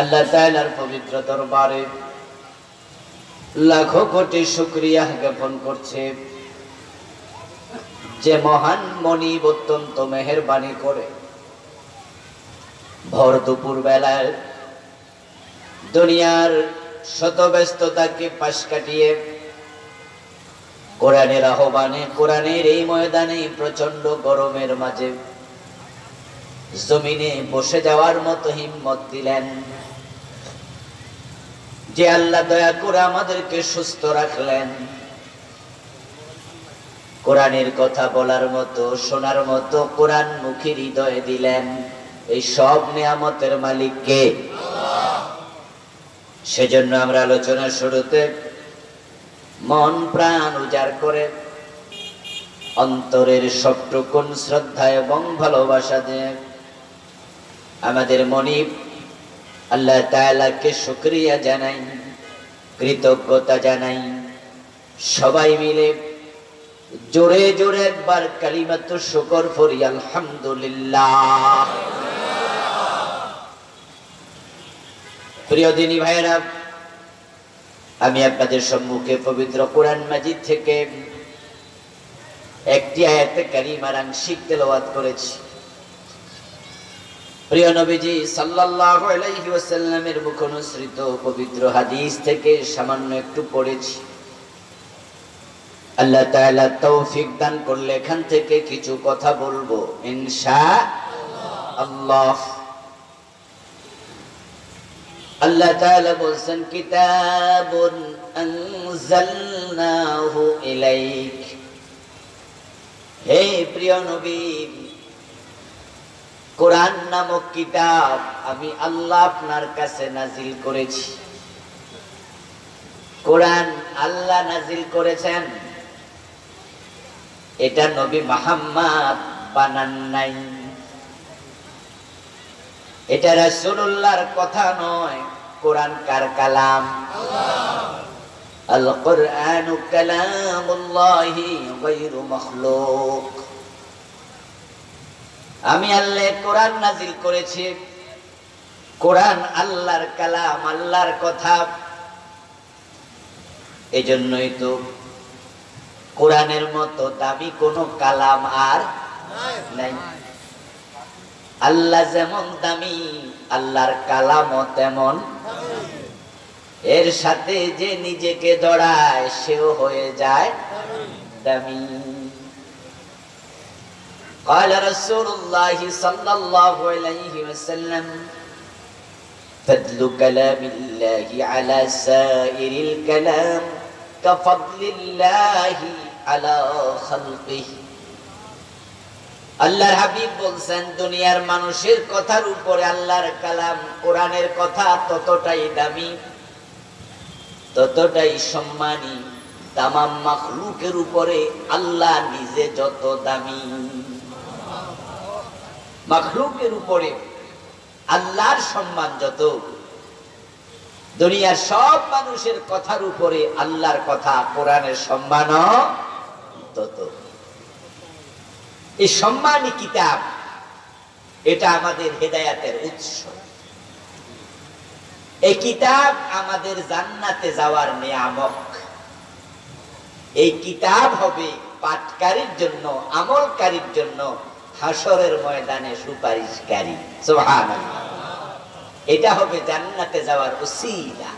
আল্লাহ তাআলার পবিত্র দরবারে লাখো কোটি শুকরিয়া জ্ঞাপন করছে যে মহান মনিব অত্যন্ত মেহেরবানি করে ভর দুপুর বেলায় দুনিয়ার শত ব্যস্ততাকে পাশ কাটিয়ে কোরআনের আহ্বানে, কোরআনের এই ময়দানে প্রচন্ড গরমের মাঝে জমিনে বসে যাওয়ার মতো হিম্মত দিলেন। যে আল্লাহ দয়া করে আমাদেরকে সুস্থ রাখলেন, কোরআনের কথা বলার মতো, শোনার মতো কোরআন মুখী হৃদয় দিলেন, এই সব নিয়ামতের মালিক কে? সেজন্য আমরা আলোচনার শুরুতে মন প্রাণ উজাড় করে অন্তরের সবটুকুন শ্রদ্ধা এবং ভালোবাসা দিয়ে আমাদের মনিব আল্লাহ তাআলাকে শুকরিয়া জানাই, কৃতজ্ঞতা জানাই। সবাই মিলে জোরে জোরে একবার কালিমাতু শুকর পড়ি, আলহামদুলিল্লাহ। প্রিয় দিনী ভাইরা, আমি আপনাদের সম্মুখে পবিত্র কোরআন মাজিদ থেকে একটি আয়াতে কারিমার আংশিক তেলাওয়াত করেছি। প্রিয় নবীজি সাল্লাল্লাহু আলাইহি ওয়াসাল্লামের মুখনিসৃত পবিত্র হাদিস থেকে সামান্য একটু পড়েছি। আল্লাহ তাআলা তৌফিক দান করলে এখান থেকে কিছু কথা বলবো ইনশাআল্লাহ। আল্লাহ তাআলা বলেন, কিতাবুন আনজালনাহু ইলাইক। হে প্রিয় নবী, কোরআন নামক কিতাব আমি আল্লাহ আপনার কাছে নাজিল করেছি। কোরআন আল্লাহ নাজিল করেছেন, এটা নবী মুহাম্মদ বানান নাই, এটা রাসূলুল্লাহর কথা নয়। কোরআন কার কালাম? আল কুরআনু কালামুল্লাহি গায়রু মাখলুক। আমি আল্লাহ কোরআন নাজিল করেছি, কোরআন আল্লাহর কালাম, আল্লাহর কথা। এজন্যই তো কোরআনের মতো দামি কোনো কালাম আর নাই। আল্লাহ যেমন দামি, আল্লাহর কালামও তেমন। এর সাথে যে নিজেকে জড়ায় সেও হয়ে যায় দামি। قال رسول الله صلى الله عليه وسلم فضل كلام الله على سائر الكلام كفضل الله على خلقه। আল্লাহর হাবিব বলছেন, দুনিয়ার মানুষের কথার উপরে আল্লাহর কালাম কোরআনের কথা ততটাই দামি, ততটাই সম্মানী। তামাম মাখলুকের উপরে আল্লাহ নিজে যত দামি, মাখলুকের উপরে আল্লাহর সম্মান যত, দুনিয়ার সব মানুষের কথার উপরে আল্লাহর কথা, কোরআনের সম্মানও তত। এই সম্মানী কিতাব, এটা আমাদের হেদায়াতের উৎস। এই কিতাব আমাদের জান্নাতে যাওয়ার নিয়ামক। এই কিতাব হবে পাঠকারীর জন্য, আমলকারীর জন্য হাসরের ময়দানে সুপারিশকারী। সুবহানাল্লাহ। এটা হবে জান্নাতে যাওয়ার উসিলা।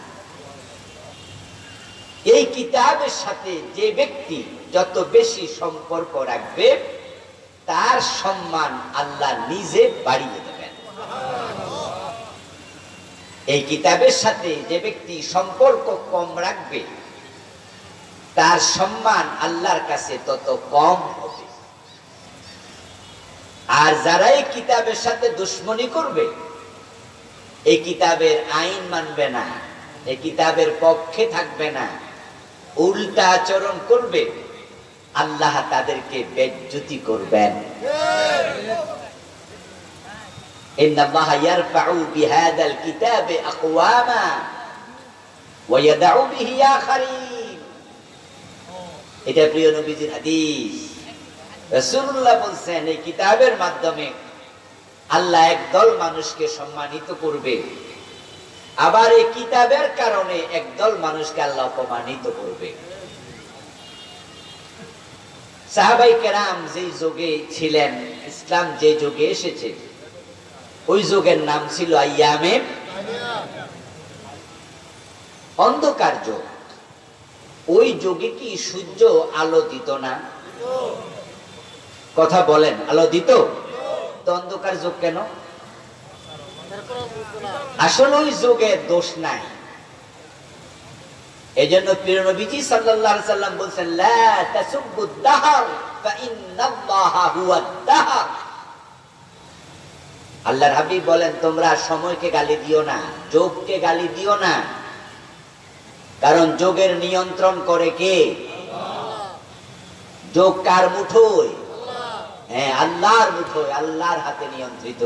এই কিতাবের সাথে যে ব্যক্তি যত বেশি সম্পর্ক রাখবে, তার সম্মান আল্লাহ নিজে বাড়িয়ে দেবেন। এই কিতাবের সাথে যে ব্যক্তি সম্পর্ক কম রাখবে, তার সম্মান আল্লাহর কাছে তত কম হবে। আর যারা এই কিতাবের সাথে দুশ্মনী করবে, এই কিতাবের আইন মানবে না, এই কিতাবের পক্ষে থাকবে না, উল্টা আচরণ করবে, আল্লাহ তাদেরকে বেজ্জতি করবেন। ইন্নাল্লাহা ইয়ারফাউ বিহাদাল কিতাবি আকওয়ামা ওয়া ইয়াদউ বিহি আখারিন। এটা প্রিয় নবীজির হাদিস। রাসূলুল্লাহ বলেন, এই কিতাবের মাধ্যমে আল্লাহ একদল মানুষকে সম্মানিত করবে, আবার এই কিতাবের কারণে একদল মানুষকে আল্লাহ অপমানিত করবে। সাহাবাই কেরাম যে যুগে ছিলেন, ইসলাম যে যুগে এসেছে, ওই যুগের নাম ছিল আইয়ামে অন্ধকার যুগ। ওই যুগে কি সূর্য আলো দিত না? কথা বলেন, আলো দিত তো? অন্ধকার যুগ কেন? আসলে ওই যুগের দোষ নাই। এজন্য প্রিয় নবীজি সাল্লাল্লাহু আলাইহি সাল্লাম বলেন, লা তাসুব্বুদ দাহর ফা ইন্নাল্লাহা হুয়াদ দাহর। আল্লাহর হাবিব বলেন, তোমরা সময়কে গালি দিও না, যোগকে গালি দিও না, কারণ যোগের নিয়ন্ত্রণ করে কে? যোগ কার মুঠোয়? হ্যাঁ, আল্লাহর মুঠোয়, আল্লাহর হাতে নিয়ন্ত্রিত।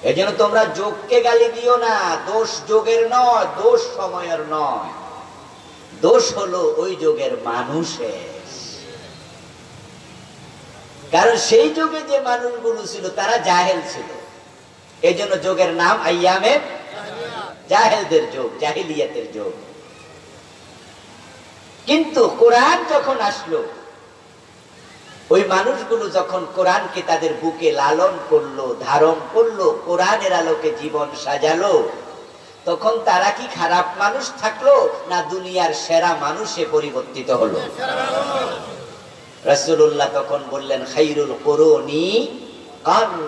এজন্য তোমরা যোগকে গালি দিও না। দোষ যোগের নয়, দোষ সময়ের নয়, দোষ হলো ওই যুগের মানুষের। কারণ সেই যুগে যে মানুষগুলো ছিল তারা জাহেল ছিল। এই জন্য যুগের নাম আইয়ামে জাহেলদের যুগ, জাহিলিয়াতের যুগ। কিন্তু কোরআন যখন আসলো, ওই মানুষগুলো যখন কোরআনকে তাদের বুকে লালন করলো, ধারণ করলো, কোরআনের আলোকে জীবন সাজালো, তখন তারা কি খারাপ মানুষ থাকলো না দুনিয়ার সেরা মানুষে পরিবর্তিত হলো? রাসূলুল্লাহ তখন বললেন, খায়রুল কুরুনি কারনি।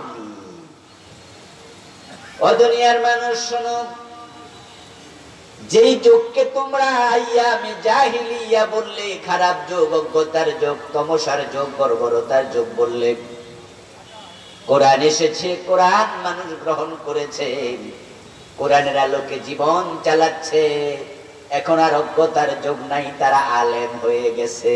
ও দুনিয়ার মানুষ শোনো, যেই যুগকে তোমরা আইয়ামে জাহিলিয়া বললে, খারাপ যুগ, অজ্ঞতার যুগ, তমসার যুগ, বর্বরতার যুগ বললে, কোরআন এসেছে, কোরআন মানুষ গ্রহণ করেছে, কোরআনের আলোকে জীবন চালাচ্ছে, এখন আর অজ্ঞতার যুগ নাই, তারা আলেম হয়ে গেছে।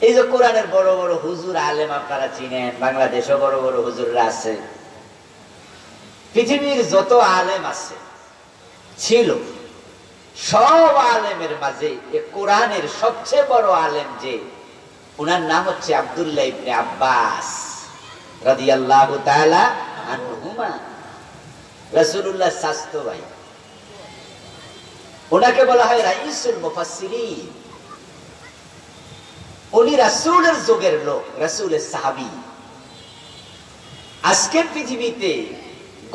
এই যে কোরআনের বড় বড় হুজুর আলেম আপনারা চিনেন, বাংলাদেশও বড় বড় হুজুররা আছে। পৃথিবীর যত আলেম আছে ছিল, সব আলেমের মাঝে কোরআনের সবচেয়ে বড় আলেম যে, উনার নাম হচ্ছে আব্দুল্লাহ ইবনে আব্বাস রাদিয়াল্লাহু তাআলা আনহুমা, রাসূলুল্লাহ শাস্তো ভাই। ওনাকে বলা হয় রাইসুল মুফাসসিরিন। উনি রাসূলের যুগের লোক, রাসূলের সাহাবী। আজকের পৃথিবীতে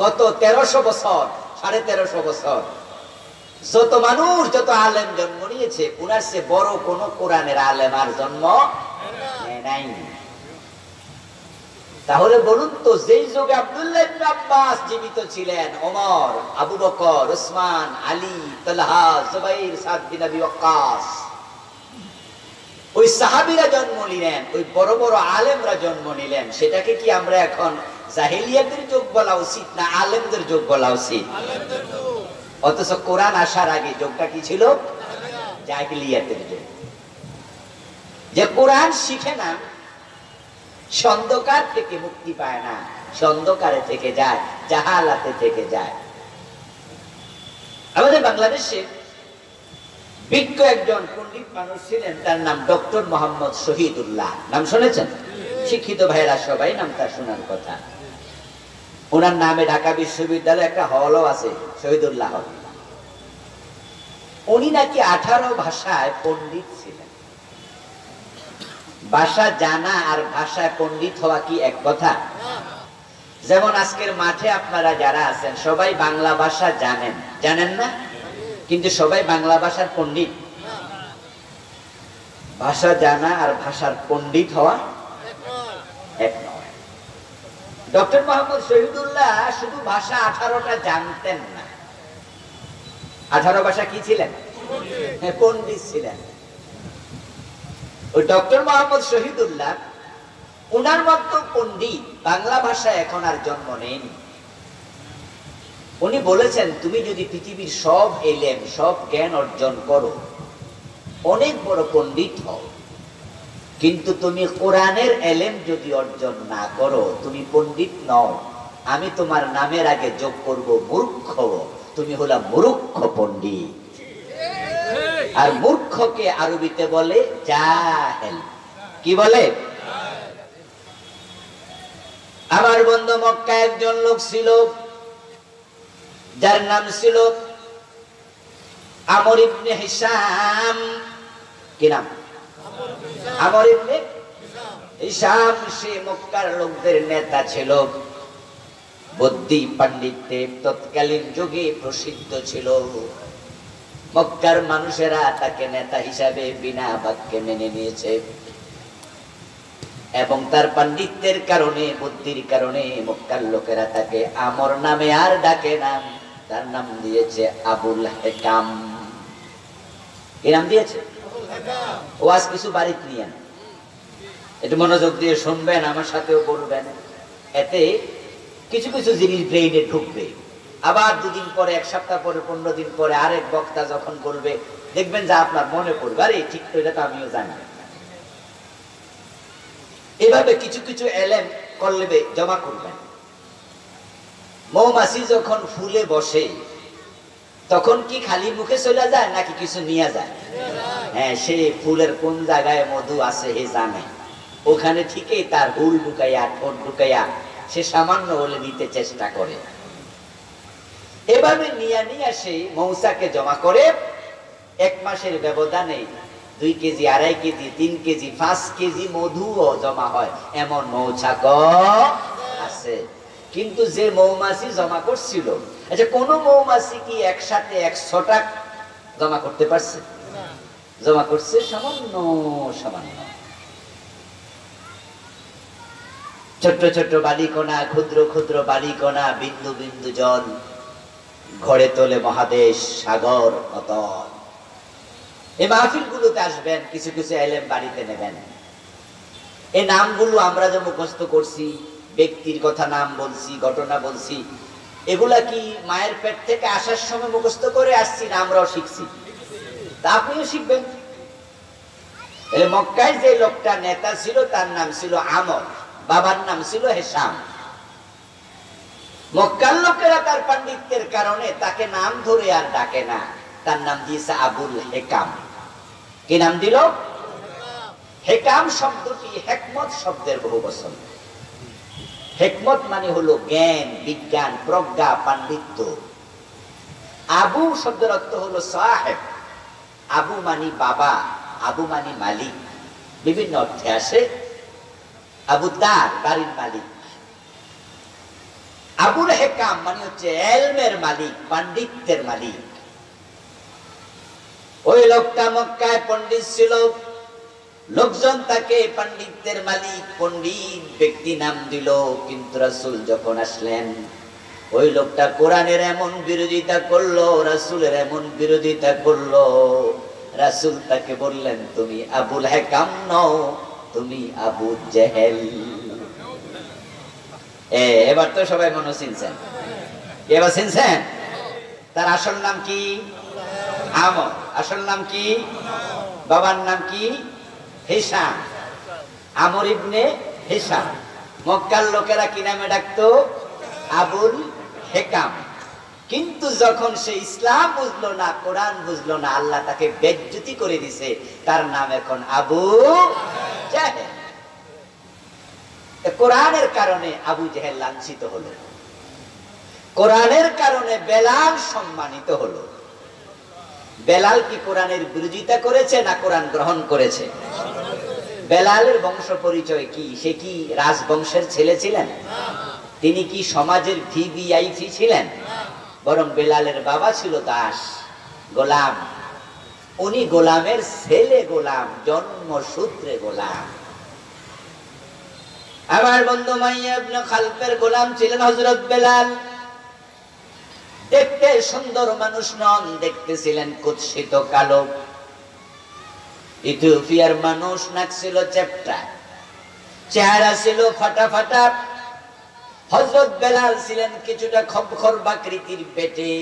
গত 1300 বছর, 1350 বছর যত মানুষ, যত আলেম জন্ম নিয়েছে, উনার চেয়ে বড় কোন কোরআনের আলেম আর জন্ম নাই। তাহলে বলুন তো, যেই যুগে আব্দুল্লাহ ইবনে আব্বাস জীবিত ছিলেন, ওমর, আবু বকর, উসমান, আলী, তালহা, জুবাইর, সাদ বিন আবি ওয়াক্কাস, ওই সাহাবীরা জন্ম নিলেন, ওই বড় বড় আলেমরা জন্ম নিলেন, সেটাকে কি আমরা এখন জাহিলিয়াতের যুগ বলা উচিত না আলেমদের যুগ বলা উচিত? অথচ কোরআন আসার আগে যুগটা কি ছিল? জাহিলিয়াতের যুগ। যে কোরআন শিখে না, সে অন্ধকার থেকে মুক্তি পায় না, সে অন্ধকারে থেকে যায়, জাহালাতে থেকে যায়। আমাদের বাংলাদেশে বিজ্ঞ একজন পণ্ডিত মানুষ ছিলেন, তার নাম ডক্টর মোহাম্মদ শহীদুল্লাহ। নাম শুনেছেন? শিক্ষিত ভাইরা সবাই নামটা শোনার কথা। ওনার নামে ঢাকা বিশ্ববিদ্যালয়ে একটা হলও আছে, শহীদুল্লাহ হল। উনি নাকি 18 ভাষায় পণ্ডিত ছিলেন। ভাষা জানা আর ভাষায় পণ্ডিত হওয়া কি এক কথা? যেমন আজকের মাঠে আপনারা যারা আছেন, সবাই বাংলা ভাষা জানেন, জানেন না? কিন্তু সবাই বাংলা ভাষার পণ্ডিত? ভাষা জানা আর ভাষার পণ্ডিত হওয়া এক নয়। ডক্টর মোহাম্মদ শহীদুল্লাহ শুধু ভাষা 18টা জানতেন না। 18 ভাষা কি ছিলেন? পণ্ডিত ছিলেন। ওই ডক্টর মোহাম্মদ শহীদুল্লাহ, উনার মতো পণ্ডিত বাংলা ভাষায় এখন আর জন্ম নেয়নি। উনি বলেছেন, তুমি যদি পৃথিবীর সব এলেম, সব জ্ঞান অর্জন করো, অনেক বড় পণ্ডিত হও, কিন্তু তুমি কোরআনের এলেম যদি অর্জন না করো, তুমি পণ্ডিত নও। আমি তোমার নামের আগে যোগ করব মূর্খ, তুমি হলা মূর্খ পণ্ডিত। আর মূর্খকে আরবিতে বলে জাহেল। কি বলে? আমার বন্ধু মক্কায় একজন লোক ছিল, যার নাম ছিল আমর ইবনে হিশাম। কি নাম? আমর ইবনে হিশাম। সে মক্কার লোকদের নেতা ছিল, বুদ্ধি পাণ্ডিত্যে তৎকালীন যুগে প্রসিদ্ধ ছিল। মক্কার মানুষেরা তাকে নেতা হিসাবে বিনা বাক্যে মেনে নিয়েছে এবং তার পাণ্ডিত্যের কারণে, বুদ্ধির কারণে মক্কার লোকেরা তাকে আমর নামে আর ডাকে না, তার নাম দিয়েছে আবুল হেকাম। কি নাম দিয়েছে? ওয়াজ কিছু বাড়িতে নিয়ে একটু মনোযোগ দিয়ে শুনবেন, আমার সাথেও বলবেন, এতে কিছু কিছু জিনিস ব্রেইনে ঢুকবে। আবার দুদিন পরে, এক সপ্তাহ পরে, 15 দিন পরে আরেক বক্তা যখন বলবে, দেখবেন যে আপনার মনে পড়বে, আরে ঠিক তো, এটা তো আমিও জানি। এভাবে কিছু কিছু এলেম করলে জমা করবেন। মৌমাছি যখন ফুলে বসে তখন কি খালি মুখে চলে যায় নাকি কিছু নিয়ে যায়? হ্যাঁ, সে ফুলের কোন জায়গায় মধু আছে হে জানে, ওখানে ঠিকই তার হুল ঢুকাইয়া, ঠোঁট ঢুকাইয়া সে সামান্য হলে নিতে চেষ্টা করে। এভাবে নিয়ে নিয়ে সে মৌচাকে জমা করে 1 মাসের ব্যবধানে 2 কেজি, 2.5 কেজি, 3 কেজি, 5 কেজি মধুও জমা হয়, এমন মৌচাক আছে। কিন্তু যে মৌমাছি জমা করছিল, আচ্ছা কোন মৌমাছি কি একসাথে 100টা জমা করতে পারছে? জমা করছে সামান্য সামান্য ছোট্ট ছোট্ট বালিকণা, ক্ষুদ্র ক্ষুদ্র বালিকণা, বিন্দু বিন্দু জল ঘরে তোলে মহাদেশ, সাগর, অতল। এই মাহফিল গুলোতে আসবেন, কিছু কিছু এলেম বাড়িতে নেবেন। এই নামগুলো আমরা যে মুখস্থ করছি, ব্যক্তির কথা নাম বলছি, ঘটনা বলছি, এগুলা কি মায়ের পেট থেকে আসার সময় মুখস্থ করে আসছি না আমরাও শিখছি? তা আপনিও শিখবেন। মক্কায় যে লোকটা নেতা ছিল তার নাম ছিল আমর, বাবার নাম ছিল হিশাম। মক্কার লোকেরা তার পাণ্ডিত্যের কারণে তাকে নাম ধরে আর ডাকে না, তার নাম দিয়েছে আবুল হেকাম। কি নাম দিল? হেকাম শব্দটি হেকমত শব্দের বহুবচন। হেকমত মানে হলো জ্ঞান, বিজ্ঞান, প্রজ্ঞা, পাণ্ডিত্য। আবু শব্দের অর্থ হলো সাহেব। আবু মানি বাবা, আবু মানি মালিক, বিভিন্ন অর্থে আসে। আবু দার, বাড়ির মালিক। আবুল হেকাম মানে হচ্ছে এলমের মালিক, পাণ্ডিত্যের মালিক। ওই লোকটা মক্কায় পণ্ডিত ছিল, লোকজন তাকে পাণ্ডিত্যের মালিক, পণ্ডিত ব্যক্তি নাম দিল। কিন্তু রাসূল যখন আসলেন, ওই লোকটা কোরআনের এমন বিরোধিতা করলো, রাসূলের এমন বিরোধিতা করলো, রাসূল তাকে বললেন, তুমি আবুল হেকাম নও, তুমি আবু জেহেল। এবার তো সবাই মনে চিনছেন, এবার চিনছেন? তার আসল নাম কি? আমর। আসল নাম কি? বাবার নাম কি? হিশাম। আমর ইবনে হিশাম। মক্কার লোকেরা কি নামে ডাকতো? আবুল হেকাম। কিন্তু যখন সে ইসলাম বুঝলো না, কোরআন বুঝলো না, আল্লাহ তাকে বেজ্জতি করে দিছে, তার নাম এখন আবু জেহেল। কোরআনের কারণে আবু জেহেল লাঞ্ছিত হলো, কোরআনের কারণে বেলাল সম্মানিত হলো। বেলাল কি কোরআনের বিরোধিতা করেছে না কোরআন গ্রহণ করেছে? বেলালের বংশ পরিচয় কি? সে কি রাজবংশের ছেলে ছিলেন? তিনি কি সমাজের ভিভিআইপি ছিলেন? বরং বেলালের বাবা ছিল দাস, গোলাম। উনি গোলামের ছেলে, গোলাম, জন্মসূত্রে গোলাম। আমার বন্ধু মাইয়া ইবনে খালফের গোলাম ছিলেন হযরত বেলাল। দেখতে সুন্দর মানুষ নন, দেখতে ছিলেন কুৎসিত কালো। ইথিওপিয়ার মানুষ, নাক ছিল চ্যাপ্টা, চেহারা ছিল ফাটা ফাটা। হযরত বেলাল ছিলেন কিছুটা খবখর বাকৃতির পেটে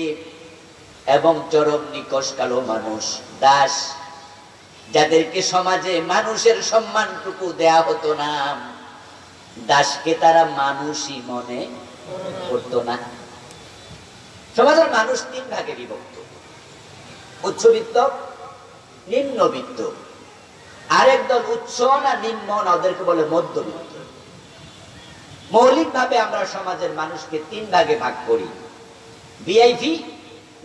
এবং চরম নিকষ কালো মানুষ, দাস, যাদেরকে সমাজে মানুষের সম্মানটুকু দেয়া হতো না। দাসকে তারা মানুষই মনে করতো না। সমাজের মানুষ 3 ভাগে বিভক্ত: উচ্চবিত্ত, নিম্নবিত্ত। আরেক দল উচ্চ না নিম্ন না, ওদেরকে বলে মধ্যবিত্ত। মৌলিকভাবে আমরা সমাজের মানুষকে 3 ভাগে ভাগ করি, ভিআইপি,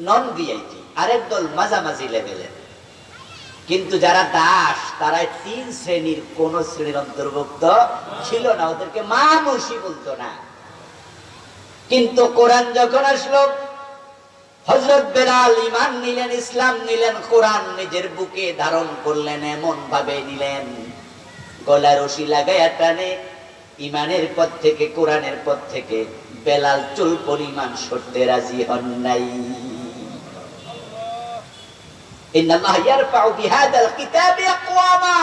নন ভিআইপি, আরেক দল মাঝামাঝি লেভেলের। কিন্তু যারা দাস তারা 3 শ্রেণীর কোন শ্রেণীর অন্তর্ভুক্ত ছিল না, ওদেরকে মানুষই বলতো না। কিন্তু কোরআন যখন আসলো, হযরত বেলাল ঈমান নিলেন, ইসলাম নিলেন, কোরআন নিজের বুকে ধারণ করলেন, এমন ভাবে নিলেন গলার রশি লাগায়া টানে ঈমানের পথ থেকে, কোরআনের পথ থেকে বেলাল চুল পরিমাণ সরতে রাজি হন নাই। ইন্নাল্লাহ ইয়ারফাউ বিহাদাল কিতাবি আকওয়ামা,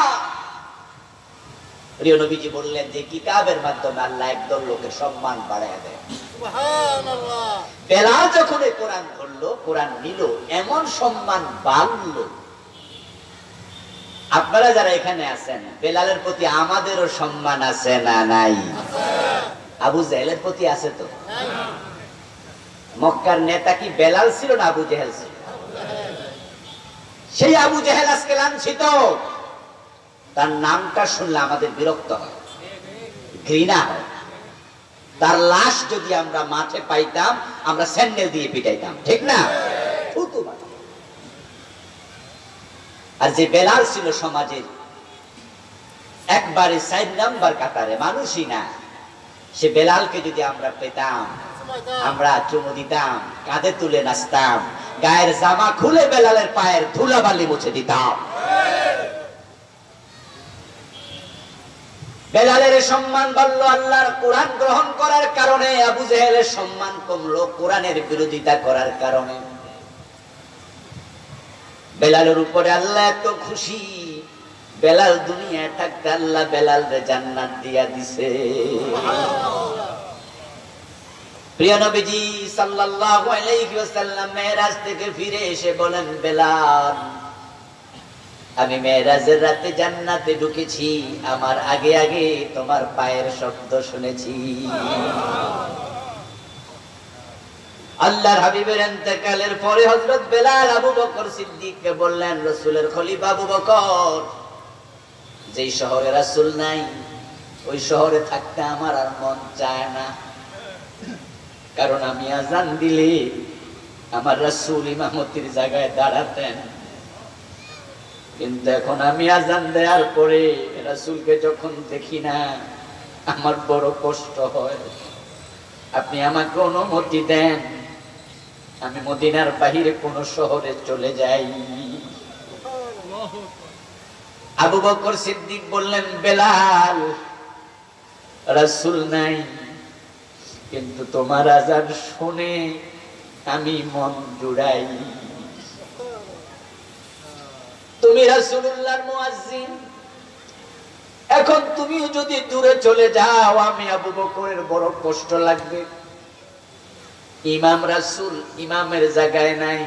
প্রিয় নবীজি বললেন যে কিতাবের মাধ্যমে আল্লাহ একদল লোকের সম্মান বাড়ায় দেয়। সুবহানাল্লাহ। বেলাল যখন কোরআন ধরলো, কোরআন নিল, এমন সম্মান বাড়লো। আপনারা যারা এখানে আছেন, বেলালের প্রতি আমাদেরও সম্মান আছে না নাই? আবু জেহেলের প্রতি আছে তো? মক্কার নেতা কি বেলাল ছিল না আবু জেহেল ছিল? সেই আবু জেহেল আজকে লাঞ্ছিত। তার নামটা শুনলে আমাদের বিরক্ত হয়, ঘৃণা হয়। তার লাশ যদি আমরা মাঠে পাইতাম, আমরা স্যান্ডেল দিয়ে পিটাইতাম, ঠিক না? আর যে বেলাল ছিল সমাজের একবারে 4 নাম্বার কাতারে, মানুষই না, সে বেলালকে যদি আমরা পেতাম, আমরা চুমু দিতাম, কাঁধে তুলে নাচতাম, গায়ের জামা খুলে বেলালের পায়ের ধুলাবালি মুছে দিতাম। বেলালের সম্মান বাড়লো আল্লাহর কোরআন গ্রহণ করার কারণে, আবু জেহেলের সম্মান কমলো কোরআনের বিরোধিতা করার কারণে। বেলালের উপরে আল্লাহ এত খুশি, বেলাল দুনিয়ায় থাকতে আল্লাহ বেলালরে জান্নাত দিয়া দিছে। প্রিয় নবীজি সাল্লাল্লাহু আলাইহি ওয়াসাল্লাম মেরাজ থেকে ফিরে এসে বলেন, বেলাল, আমি মেরাজের রাতে জান্নাতে ঢুকেছি, আমার আগে আগে তোমার পায়ের শব্দ শুনেছি। আল্লাহর হাবিবের ইন্তেকালের পরে হযরত বেলাল আবু বকর সিদ্দিককে বললেন, রাসূলের খলিফা আবু বকর, যেই শহরে রাসূল নাই ওই শহরে থাকতে আমার আর মন চায় না, কারণ আমি আজান দিলে আমার রাসূল ইমামতির জায়গায় দাঁড়াতেন, কিন্তু এখন আমি আজান দেওয়ার পরে রাসূলকে যখন দেখি না আমার বড় কষ্ট হয়। আপনি আমাকে অনুমতি দেন, আমি মদিনার বাহিরে কোন শহরে চলে যাই। আবু বকর সিদ্দিক বললেন, বেলাল, রাসূল নাই, কিন্তু তোমার আযান শুনে আমি মন জুড়াই। তুমি রাসূলুল্লাহর মুয়াজ্জিন, এখন তুমিও যদি দূরে চলে যাও, আমি আবু বকরের বড় কষ্ট লাগবে। ইমাম রাসূল ইমামের জায়গায় নাই,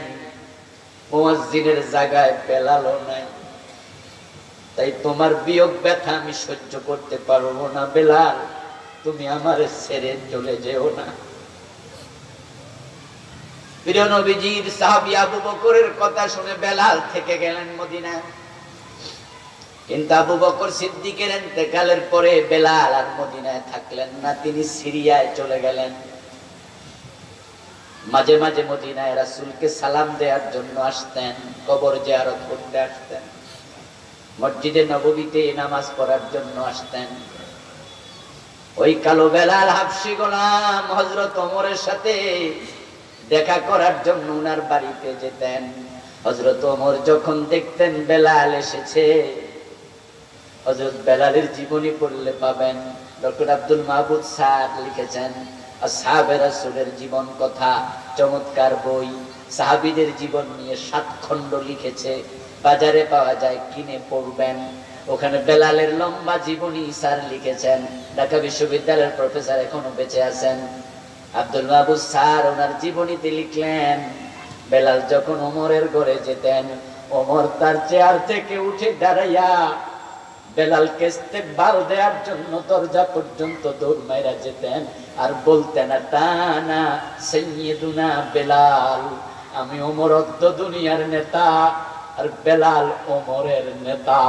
মুয়াজ্জিনের জায়গায় বেলালও নাই, তাই তোমার বিয়োগ ব্যথা আমি সহ্য করতে পারবো না। বেলাল, তুমি আমারে ছেড়ে চলে যেও না। প্রিয় নবীজির সাহাবী আবু বকরের কথা শুনে বেলাল থেকে গেলেন মদিনায়, কিন্তু আবু বকর সিদ্দিকের ইন্তেকালের পরে বেলাল আর মদিনায় থাকলেন না, তিনি সিরিয়ায় চলে গেলেন। মাঝে মাঝে মদিনায় রাসূলকে সালাম দেওয়ার জন্য আসতেন, কবর জিয়ারত করতে আসতেন, মসজিদে নববীতে নামাজ পড়ার জন্য আসতেন। ওই কালো বেলাল হাবশী গোলাম হযরত ওমরের সাথে দেখা করার জন্য উনার বাড়িতে যেতেন। হযরত ওমর যখন দেখতেন বেলাল এসেছে, হযরত বেলালের জীবনী পড়লে পাবেন, ডক্টর আব্দুল মাহবুব সাদ লিখেছেন আসহাবে রাসূলের জীবন কথা, চমৎকার বই, সাহাবীদের জীবন নিয়ে 7 খণ্ড লিখেছে, বাজারে পাওয়া যায়, কিনে পড়বেন। ওখানে বেলালের লম্বা জীবনী স্যার লিখেছেন, ঢাকা বিশ্ববিদ্যালয়ের প্রফেসর এখনো বেঁচে আছেন আব্দুল মাহবুব স্যার, ওনার জীবনীতে লিখলেন, বেলাল যখন ওমরের ঘরে যেতেন, ওমর তার চেয়ার থেকে উঠে দাঁড়াইয়া বেলালকে ইস্তেকবাল দেওয়ার জন্য দরজা পর্যন্ত দৌড় মাইরা যেতেন, আর বলতেন, তানা সাইয়্যিদুনা বেলাল, আমি ওমর অদ্য দুনিয়ার নেতা আর বেলাল ওমরের নেতা।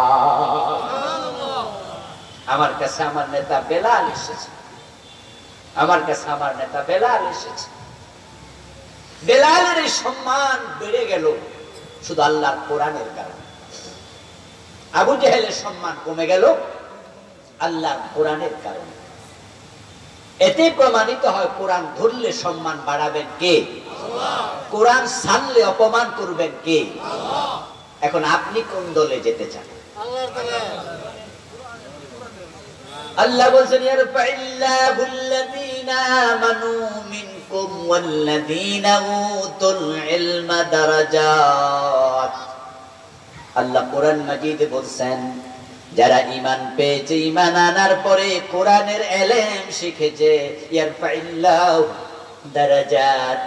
আমার কাছে আমার নেতা বেলাল এসেছে। আমার কাছে আমার নেতা বেলাল এসেছে। বেলালের এই সম্মান বেড়ে গেল শুধু আল্লাহর কোরআনের কারণে। আবু জেহেলের সম্মান কমে গেল আল্লাহর কোরআনের কারণে। এতে প্রমাণিত হয় কোরআন ধরলে সম্মান বাড়াবেন কে? আল্লাহ। কোরআন ছাড়লে অপমান করবেন কে? আল্লাহ। এখন আপনি কোন দলে যেতে চান? আল্লাহর দলে। আল্লাহ বলেন ইয়ারফাইল্লাহুল্লাযীনা আমানু মিনকুম ওয়াল্লাযীনা উতুল ইলমা দারাজাত। আল্লাহ কোরআন মাজিদে বলেন যারা ঈমান পেয়েছে, ঈমান আনার পরে কোরআনের ইলম শিখেছে, ইয়ারফাইল্লাহু দারাজাত,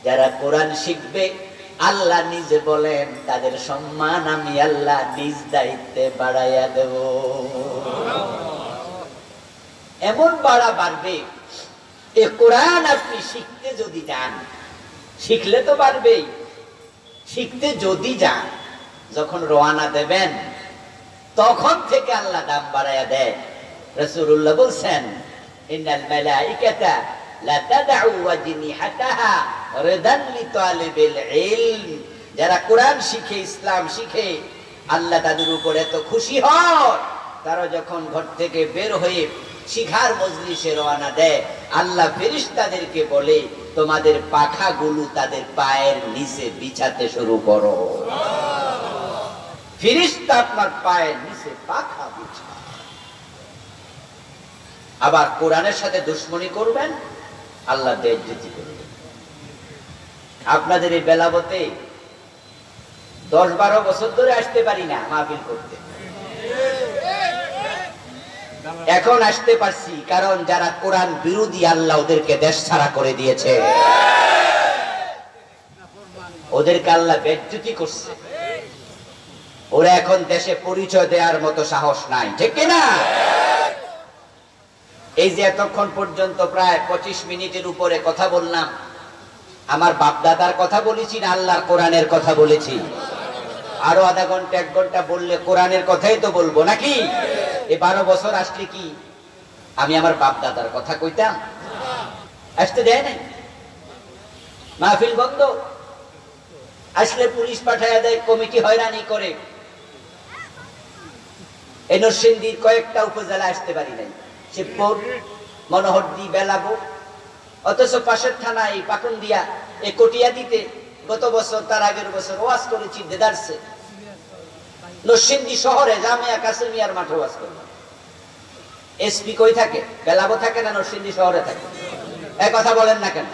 যারা কোরআন শিখবে আল্লাহ নিজে বলেন তাদের সম্মান আমি আল্লাহ নিজ দায়িত্বে বাড়াইয়া দেব। এমন বাড়া বাড়বে, এই কোরআন আপনি শিখতে যদি যান, শিখলে তো বাড়বেই, শিখতে যদি যান, যখন রওনা দেবেন তখন থেকে আল্লাহ দাম বাড়াইয়া দেয়। রাসূলুল্লাহ বলেন ইন্নাল মালাইকাতা লা তাদউ ওয়াজনিহাতাহা রিদান লিতালিবিল ইলম। যারা কোরআন শিখে, ইসলাম শিখে, আল্লাহ তাদের উপর এত খুশি হয়, তারা যখন ঘর থেকে বের হয়ে শিখার মজলিসে রওনা দেয়, আল্লাহ ফেরেশতাদেরকে বলে তোমাদের পাখাগুলো তাদের পায়ের নিচে বিছাতে শুরু করো। ফেরেশতা আপনার পায়ের নিচে পাখা বিছায়। আবার কোরআনের সাথে দুশমনি করবেন, আল্লাহ বেইজ্জতি করবেন। আপনাদের এই বেলাবতে 10-12 বছর ধরে আসতে পারি না মাহফিল করতে, এখন আসতে পারছি কারণ যারা কোরআন বিরোধী আল্লাহ ওদেরকে দেশ ছাড়া করে দিয়েছে, ওদেরকে আল্লাহ বেইজ্জতি করছে। ওরা এখন দেশে পরিচয় দেওয়ার মতো সাহস নাই, ঠিক কিনা? এই যে এতক্ষণ পর্যন্ত প্রায় 25 মিনিটের উপরে কথা বললাম, আমার বাপ দাদার কথা বলেছি না আল্লাহর কোরআনের কথা বলেছি? আরো আধা ঘন্টা 1 ঘন্টা বললে কোরআনের কথাই তো বলবো নাকি? এই 12 বছর আসলে কি আমি আমার বাপ দাদার কথা কইতাম? আসতে দেয় নাই, মাহফিল বন্ধ, আসলে পুলিশ পাঠায় দেয়, কমিটি হয়রানি করে। এই নরসিংদীর কয়েকটা উপজেলা আসতে পারি নাই, শিবপুর, মনোহরদী, বেলাবো, অথচ পাশের থানা এই পাকুন্দিয়া, এই কটিয়া দিতে গত বছর তার আগের বছর ওয়াজ করেছি দেদারসে। নরসিংদী শহরে জামিয়া কাসেমিয়ার মাঠে ওয়াজ করলাম। এসপি কই থাকে? বেলাবো থাকে না নরসিংদী শহরে থাকে? এই কথা বলেন না কেন?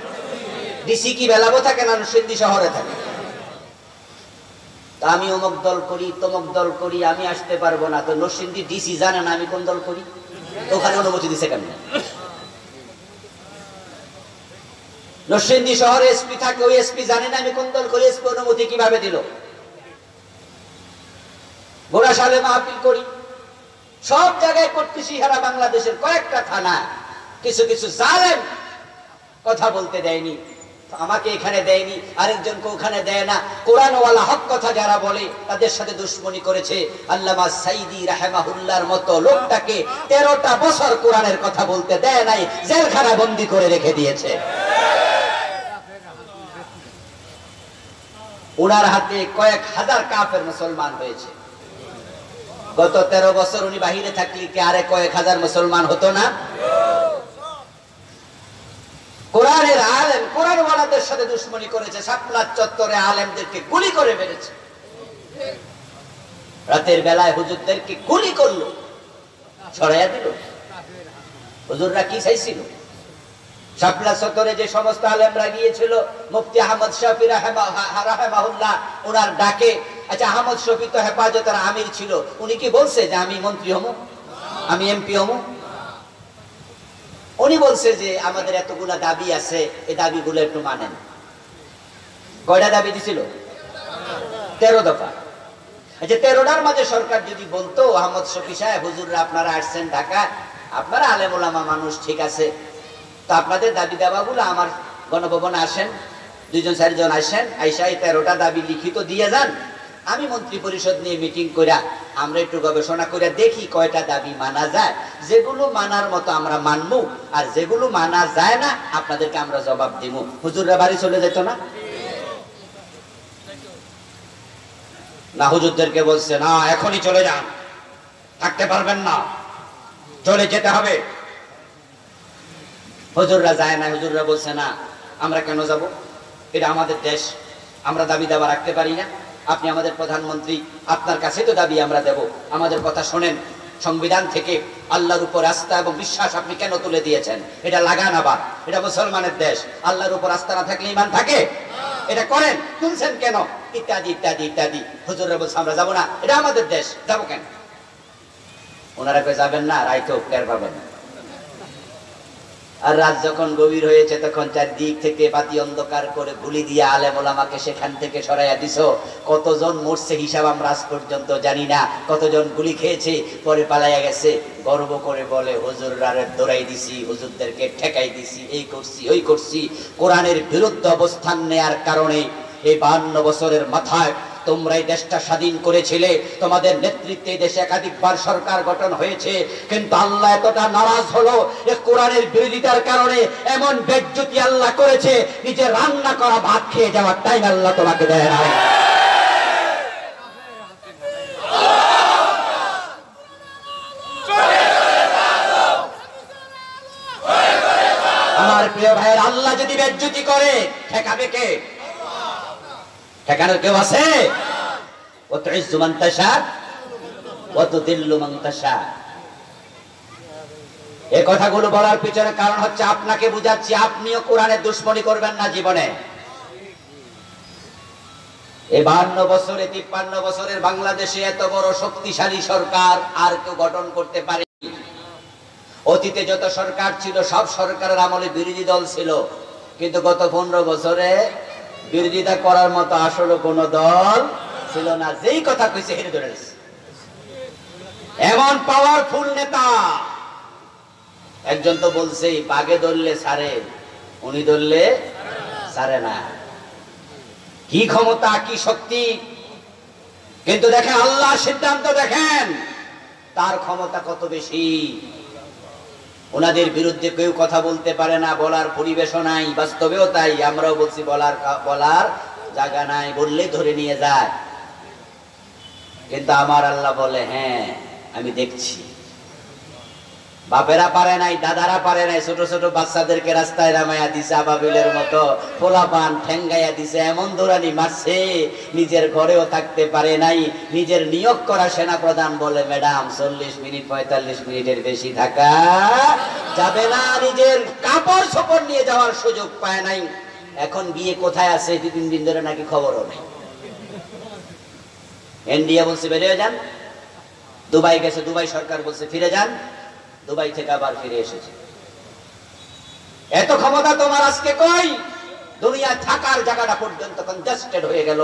ডিসি কি বেলাবো থাকে না নরসিংদী শহরে থাকে? আমি অমুক দল করি, তমুক দল করি, আমি আসতে পারবো না। তো নরসিংদী ডিসি জানে না আমি কোন দল করি? ওখানে অনুমতি দিছে কেন? নরসিংদী শহরে এসপি থাকে, ওই এসপি জানে না আমি কোন দল করি, এসপি অনুমতি কিভাবে দিল? ঘোড়াশালে মাহফিল করি, সব জায়গায় করতেছি, সারা বাংলাদেশের কয়েকটা থানা কিছু কিছু জালেম কথা বলতে দেয়নি, আমাকে এখানে দেয়নি, আরেকজনকে ওখানে দেয় না। কোরআনওয়ালা হক কথা যারা বলে তাদের সাথে দুশমনি করেছে। আল্লামা সাইদি রাহিমাহুল্লাহর মতো লোকটাকে 13টা বছর কোরআনের কথা বলতে দেয় নাই, জেলখানা বন্দী করে রেখে দিয়েছে। উনার হাতে কয়েক হাজার কাফের মুসলমান হয়েছে। গত 13 বছর উনি বাহিরে থাকলে কি আরে কয়েক হাজার মুসলমান হতো না? কোরআনের আলেম কোরআনওয়ালাদের সাথে দুশমনি করেছে, শাপলা চত্বরে আলেমদেরকে গুলি করে মেরেছে, রাতের বেলায় হুজুরদেরকে গুলি করলো, ছড়াইয়া দিল। হুজুররা কি চাইছিল? শাপলা চত্বরে যে সমস্ত আলেমরা গিয়েছিল, মুফতি আহমদ শফি রাহিমাহুল্লাহ ওনার ডাকে, আচ্ছা আহমদ শফি তো হেফাজতের আমির ছিল, উনি কি বলছে যে আমি মন্ত্রী হমু, আমি এমপি হমু? উনি বলছে যে আমাদের এতগুলা দাবি আছে, এই দাবিগুলো একটু মানেন। কয়টা দাবি দিছিল? 13 দফা। আচ্ছা 13টার মাঝে সরকার যদি বলতো আহমদ শফি সাহেব, হুজুররা আপনারা আসছেন ঢাকা, আপনারা আলেম ওলামা মানুষ, ঠিক আছে, তো আপনাদের দাবি দাবাগুলো আমার গণভবনে আসেন, 2-4 জন আসেন, আইসা এই 13টা দাবি লিখিত দিয়ে যান, আমি মন্ত্রী পরিষদ নিয়ে মিটিং কইরা আমরা একটু গবেষণা করে দেখি কয়টা দাবি মানা যায়, যেগুলো মানার মতো আমরা মানবো, আর যেগুলো মানা যায় না আপনাদেরকে আমরা জবাব দিব। হুজুররা বাড়ি চলে যেত না? না, হুজুরদেরকে বলছে না এখনই চলে যান, থাকতে পারবেন না, চলে যেতে হবে। হুজুররা যায় না, হুজুররা বলছে না আমরা কেন যাব, এটা আমাদের দেশ, আমরা দাবি দাবা রাখতে পারি না। আপনি আমাদের প্রধানমন্ত্রী, আপনার কাছে তো দাবি আমরা দেব, আমাদের কথা শোনেন। সংবিধান থেকে আল্লাহর উপর আস্থা এবং বিশ্বাস আপনি কেন তুলে দিয়েছেন? এটা লাগান আবার, এটা মুসলমানের দেশ, আল্লাহর উপর আস্থা না থাকলে ঈমান থাকে? এটা করেন, তুলছেন কেন? ইত্যাদি ইত্যাদি ইত্যাদি। হুজুররা বলছে আমরা যাবো না, এটা আমাদের দেশ, যাবো কেন? ওনারা কই যাবেন না, রাইতেও টের পাবেন। আর রাত যখন গভীর হয়েছে তখন চারদিক থেকে বাতি অন্ধকার করে গুলি দিয়ে আলেম ওলামাকে সেখান থেকে সরাইয়া দিছো। কতজন মরছে হিসাব আমরা আজ পর্যন্ত জানি না, কতজন গুলি খেয়েছে, পরে পালাইয়া গেছে। গর্ব করে বলে হুজুররা দৌড়াই দিছি, হুজুরদেরকে ঠেকাই দিছি, এই করছি ওই করছি। কোরআনের বিরুদ্ধে অবস্থান নেয়ার কারণে এই 52 বছরের মাথায় তোমরা এই দেশটা স্বাধীন করেছিলে, তোমাদের নেতৃত্বে দেশে একাধিকবার সরকার গঠন হয়েছে, কিন্তু আল্লাহ এতটা নারাজ হলো এই কোরআনের বিরোধিতার কারণে, এমন বেজ্জতি আল্লাহ করেছে, নিজে রান্না করা ভাত খেয়ে যাওয়ার টাইম আল্লাহ তোমাকে দেয় না। আমার প্রিয় ভাইয়ের, আল্লাহ যদি বেজ্জতি করে ঠেকাবে কে? ঠেকানোর কেউ আছে? وتعز من تشاء وتذل من تشاء। এই কথাগুলো বলার পিছনে কারণ হচ্ছে আপনাকে বুঝাচ্ছি, আপনিও কোরআনের দুশমনি করবেন না জীবনে। এই 52 বছরে 53 বছরের বাংলাদেশে এত বড় শক্তিশালী সরকার আর কেউ গঠন করতে পারেনি। অতীতে যত সরকার ছিল সব সরকারের আমলে বিরোধী দল ছিল, কিন্তু গত 15 বছরে বিরোধিতা করার মতো আসলে কোন দল ছিল না। যেই কথা কইছে হেরে ধরে গেছে, এমন পাওয়ারফুল নেতা। একজন তো বলছে বাগে ধরলে ছাড়ে, উনি ধরলে ছাড়ে না। কি ক্ষমতা, কি শক্তি! কিন্তু দেখেন আল্লাহর সিদ্ধান্ত, দেখেন তার ক্ষমতা কত বেশি। ওনাদের বিরুদ্ধে কেউ কথা বলতে পারে না, বলার পরিবেশও নাই। বাস্তবেও তাই, আমরাও বলছি বলার জায়গা নাই, বললেই ধরে নিয়ে যায়। কিন্তু আমার আল্লাহ বলে হ্যাঁ আমি দেখছি। বাপেরা পারে নাই, দাদারা পারে নাই, ছোট ছোট বাচ্চাদেরকে রাস্তায় নামাইয়া দিছে, আবাবিলের মতো পোলাপান ঠেঙ্গাইয়া দিছে, এমন দৌড়ানি মারছে, নিজের ঘরেও থাকতে পারে নাই। নিজের নিয়োগ করা সেনা প্রধান বলে ম্যাডাম 40 মিনিট 45 মিনিটের বেশি থাকা যাবে না, নিজের কাপড় চোপড় নিয়ে যাওয়ার সুযোগ পায় নাই। এখন বিয়ে কোথায় আছে 2-3 দিন ধরে নাকি খবরও নেই। ইন্ডিয়া বলছে বেরিয়ে যান, দুবাই গেছে, দুবাই সরকার বলছে ফিরে যান, দুবাই থেকে আবার ফিরে এসেছে। এত ক্ষমতা তোমার আজকে কই? দুনিয়া থাকার জায়গাটা পর্যন্ত কনজাস্টেড হয়ে গেল।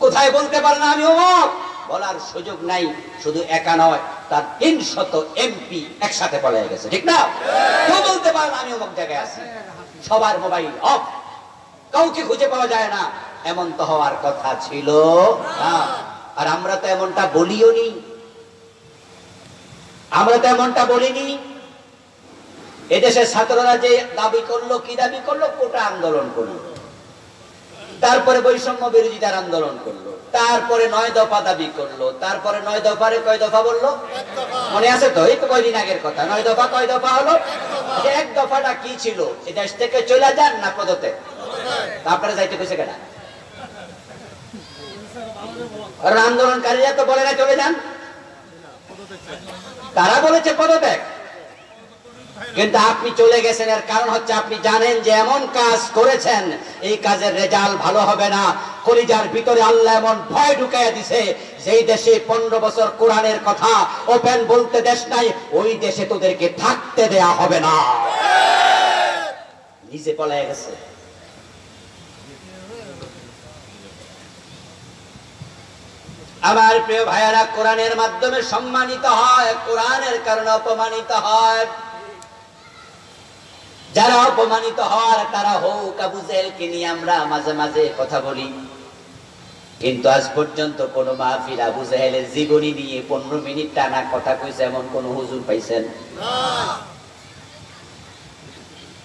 কোথায় বলতে পারে না আমি অমুক, বলার সুযোগ নাই। শুধু একা নয়, তার 300 এমপি একসাথে পলায় গেছে, ঠিক না? কেউ বলতে পারে না আমি অমুক জায়গায় আছি। সবার মোবাইল অফ, কাউকে খুঁজে পাওয়া যায় না। এমন তো হওয়ার কথা ছিল না। আর আমরা তো এমনটা বলিও নি, আমরা তো এমনটা বলিনি। এদেশের ছাত্ররা যে দাবি করলো, কি দাবি করলো? কোটা আন্দোলন করলো, তারপরে বৈষম্য বিরোধিতার আন্দোলন করলো, তারপরে 9 দফা দাবি করলো, তারপরে 9 দফারে কয় দফা বললো মনে আছে তো? এই তো কয়দিন আগের কথা। 9 দফা কয় দফা হলো? এক দফাটা কি ছিল? এই দেশ থেকে চলে যান না পদত্যাগ। তারপরে যাইতে কইছে কেন? কারণ আন্দোলনকারীরা তো বলে না চলে যান, তারা বলেছে পদত্যাগ। কিন্তু আপনি চলে গেছেন, এর কারণ হচ্ছে আপনি জানেন যে এমন কাজ করেছেন, এই কাজের রেজাল্ট ভালো হবে না। কলিজার ভিতরে আল্লাহ এমন ভয় ঢুকাইয়া দিছে, যেই দেশে 15 বছর কোরআনের কথা ওপেন বলতে দেশ নাই, ওই দেশে তোদেরকে থাকতে দেয়া হবে না। নিজে পলায় গেছে। আমার প্রিয় ভাইয়েরা, কোরআনের মাধ্যমে সম্মানিত হয়, কোরআনের কারণে অপমানিত হয়। যারা অপমানিত হয় তারা হোক আবু জেহেলকে নিয়ে আমরা মাঝে মাঝে কথা বলি। কিন্তু আজ পর্যন্ত কোন মাহফিল আবু জাহেলের জীবনী নিয়ে 15 মিনিট টানা কথা কইছে এমন কোন হুজুর পাইছেন?